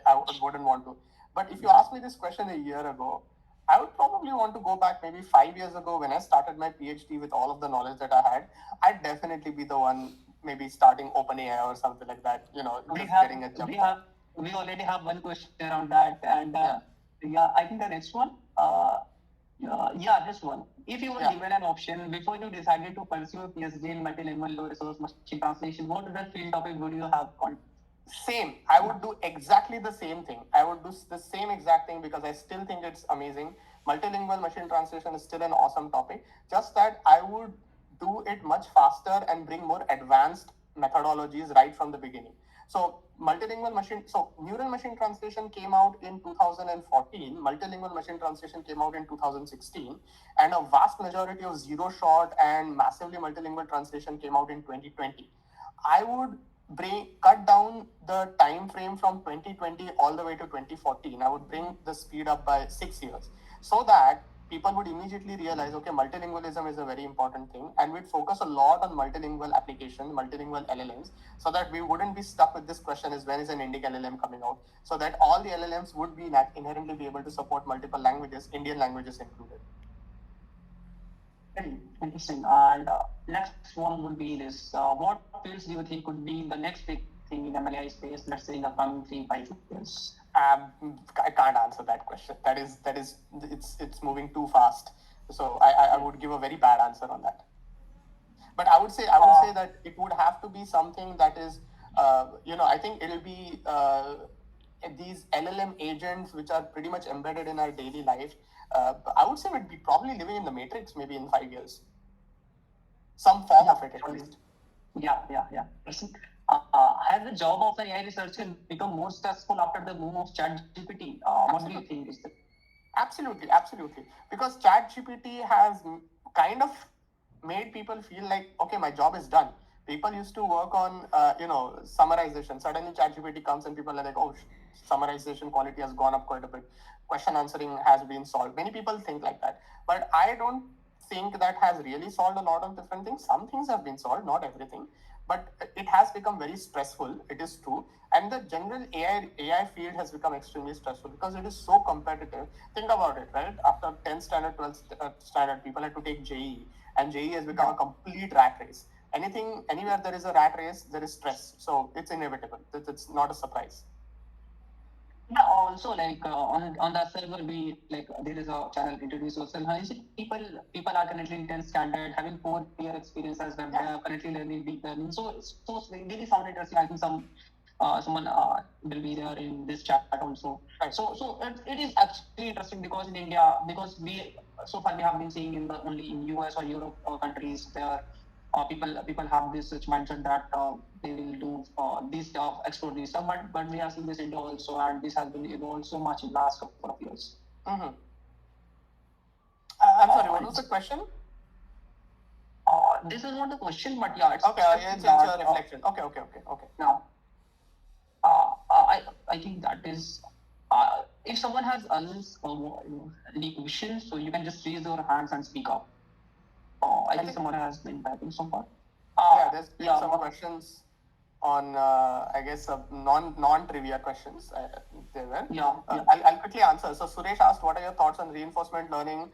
I wouldn't want to. But if you asked me this question a year ago, I would probably want to go back maybe 5 years ago when I started my PhD with all of the knowledge that I had. I'd definitely be the one maybe starting OpenAI or something like that, getting a jump. We already have one question around that, and I think the next one. This one. If you were given an option before you decided to pursue a PhD in multilingual low resource machine translation, what other field topic would you have gone? Same. I would do exactly the same thing. I would do the same exact thing because I still think it's amazing. Multilingual machine translation is still an awesome topic. Just that I would do it much faster and bring more advanced methodologies right from the beginning. So neural machine translation came out in 2014. Multilingual machine translation came out in 2016. And a vast majority of zero shot and massively multilingual translation came out in 2020. I would cut down the time frame from 2020 all the way to 2014. I would bring the speed up by 6 years so that people would immediately realize, okay, multilingualism is a very important thing, and we'd focus a lot on multilingual application, multilingual LLMs, so that we wouldn't be stuck with this question is when is an Indic LLM coming out, so that all the LLMs would be inherently be able to support multiple languages, Indian languages included. Very interesting. And next one would be this. What fields do you think could be the next big thing in MLAI space, let's say in the coming 3-5 years? I can't answer that question. It's moving too fast. So I would give a very bad answer on that. But I would say that it would have to be something that is, I think it'll be these LLM agents which are pretty much embedded in our daily life. I would say we'd be probably living in the Matrix maybe in 5 years. Some form of it at least. Yeah. Has the job of an AI researcher become more stressful after the boom of ChatGPT? What do you think is that? Absolutely. Because ChatGPT has kind of made people feel like, okay, my job is done. People used to work on, summarization. Suddenly ChatGPT comes and people are like, oh, summarization quality has gone up quite a bit. Question answering has been solved. Many people think like that. But I don't think that has really solved a lot of different things. Some things have been solved, not everything. But it has become very stressful. It is true. And the general AI field has become extremely stressful because it is so competitive. Think about it, right? After 10th standard, 12th standard, people had to take JEE. And JEE has become a complete rat race. Anywhere there is a rat race, there is stress. So it's inevitable. It's not a surprise. Yeah, also on the server there is a channel introduced yourself. People are currently in 10th standard, having 4-year experience as well. They are currently learning deep learning. So really sound interesting. I think someone will be there in this chat also. Right. So it is actually interesting because in India, because we so far we have been seeing only in US or Europe countries where people have this such mindset that they will do this stuff, explore this stuff, but we have seen this in India also, and this has been evolved so much in the last couple of years. Mm-hmm. I'm sorry, what was the question? This is not the question, but yeah, it's it's your reflection. Okay. Now, I think that is if someone has any questions, so you can just raise your hands and speak up. I think someone has been typing so far. There's been some questions on, I guess, non-trivia questions. There were. I'll quickly answer. So Suresh asked, what are your thoughts on reinforcement learning?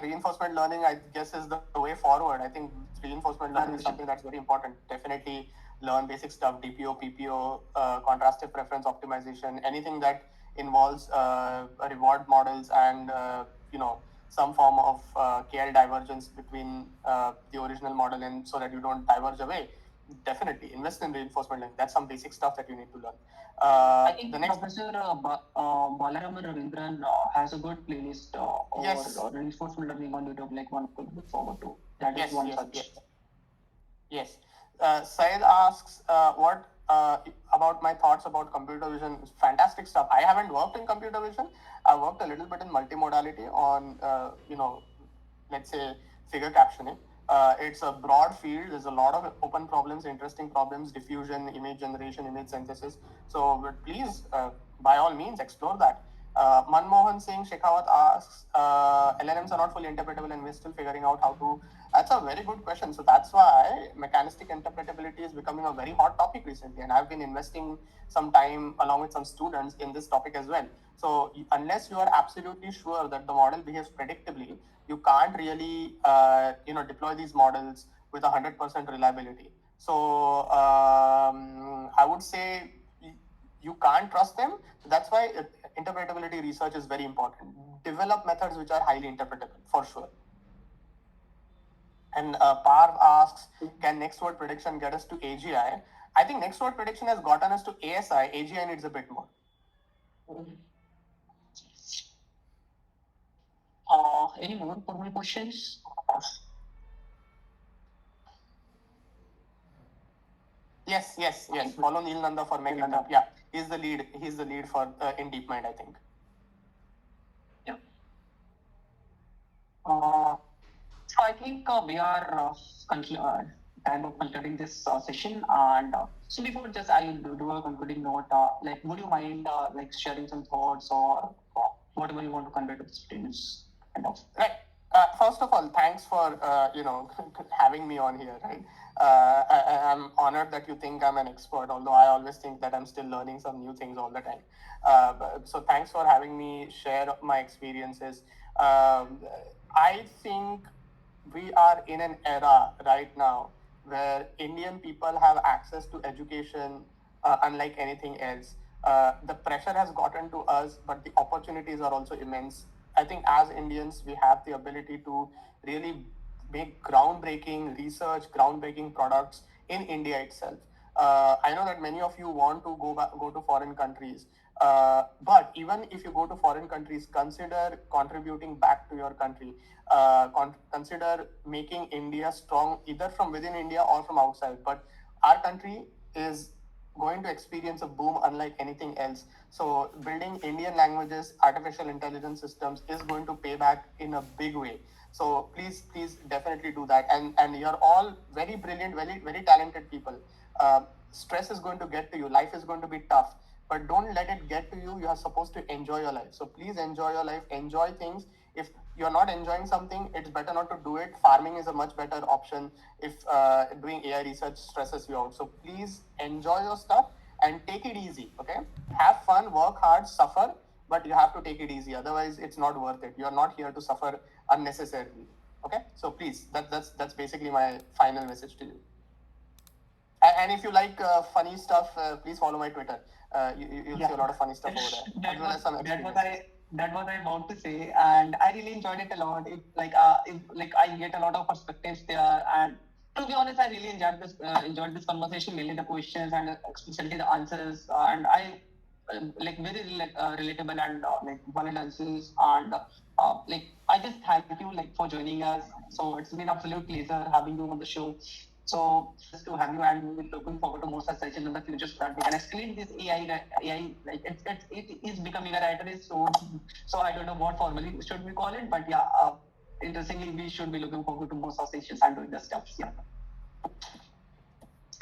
Reinforcement learning, I guess, is the way forward. I think reinforcement learning is something that's very important. Definitely learn basic stuff, DPO, PPO, contrastive preference optimization, anything that involves reward models and, some form of KL divergence between the original model and so that you don't diverge away. Definitely invest in reinforcement learning. That's some basic stuff that you need to learn. I think the next Professor Balaraman Ravindran has a good playlist over reinforcement learning on YouTube, like one could look forward to. That is one such. Yes. Syed asks, what about my thoughts about computer vision? Fantastic stuff. I haven't worked in computer vision. I worked a little bit in multimodality on, let's say, figure captioning. It's a broad field. There's a lot of open problems, interesting problems, diffusion, image generation, image synthesis. So please, by all means, explore that. Manmohan Singh Shekhawat asks, LLMs are not fully interpretable and we're still figuring out how to. That's a very good question. So that's why mechanistic interpretability is becoming a very hot topic recently. And I've been investing some time along with some students in this topic as well. So unless you are absolutely sure that the model behaves predictably, you can't really, deploy these models with 100% reliability. So I would say you can't trust them. That's why interpretability research is very important. Develop methods which are highly interpretable, for sure. And Parv asks, can next word prediction get us to AGI? I think next word prediction has gotten us to ASI. AGI needs a bit more. Any more questions? Yes. Follow Neil Nanda for making it up. Yeah, he's the lead for in DeepMind, I think. Yeah. So I think we are time of concluding this session, and so before just I will do a concluding note. Would you mind sharing some thoughts or whatever you want to convey to the students? Right. First of all, thanks for having me on here. Right. I'm honored that you think I'm an expert, although I always think that I'm still learning some new things all the time. So thanks for having me share my experiences. I think we are in an era right now where Indian people have access to education unlike anything else. The pressure has gotten to us, but the opportunities are also immense. I think as Indians, we have the ability to really make groundbreaking research, groundbreaking products in India itself. I know that many of you want to go to foreign countries, but even if you go to foreign countries, consider contributing back to your country. Consider making India strong, either from within India or from outside. But our country is going to experience a boom unlike anything else. So building Indian languages, artificial intelligence systems is going to pay back in a big way. So please definitely do that. And you're all very brilliant, very talented people. Stress is going to get to you. Life is going to be tough, but don't let it get to you. You are supposed to enjoy your life. So please enjoy your life. Enjoy things. If you're not enjoying something, it's better not to do it. Farming is a much better option if doing AI research stresses you out. So please enjoy your stuff and take it easy. Okay, have fun, work hard, suffer, but you have to take it easy. Otherwise, it's not worth it. You're not here to suffer unnecessarily. Okay, so please, that's basically my final message to you. And if you like funny stuff, please follow my Twitter. You'll see a lot of funny stuff over there, as well as some experiences. That was I about to say, and I really enjoyed it a lot. I get a lot of perspectives there, and to be honest, I really enjoyed this conversation, mainly the questions and especially the answers, and I relatable and valid answers, and I just thank you for joining us. So it's been absolute pleasure having you on the show. So just to have you, and we're looking forward to more such sessions in the future so that we can escalate this AI it is becoming a writer is so I don't know what formally should we call it, but yeah, interestingly we should be looking forward to more such sessions and doing the stuff. Yeah.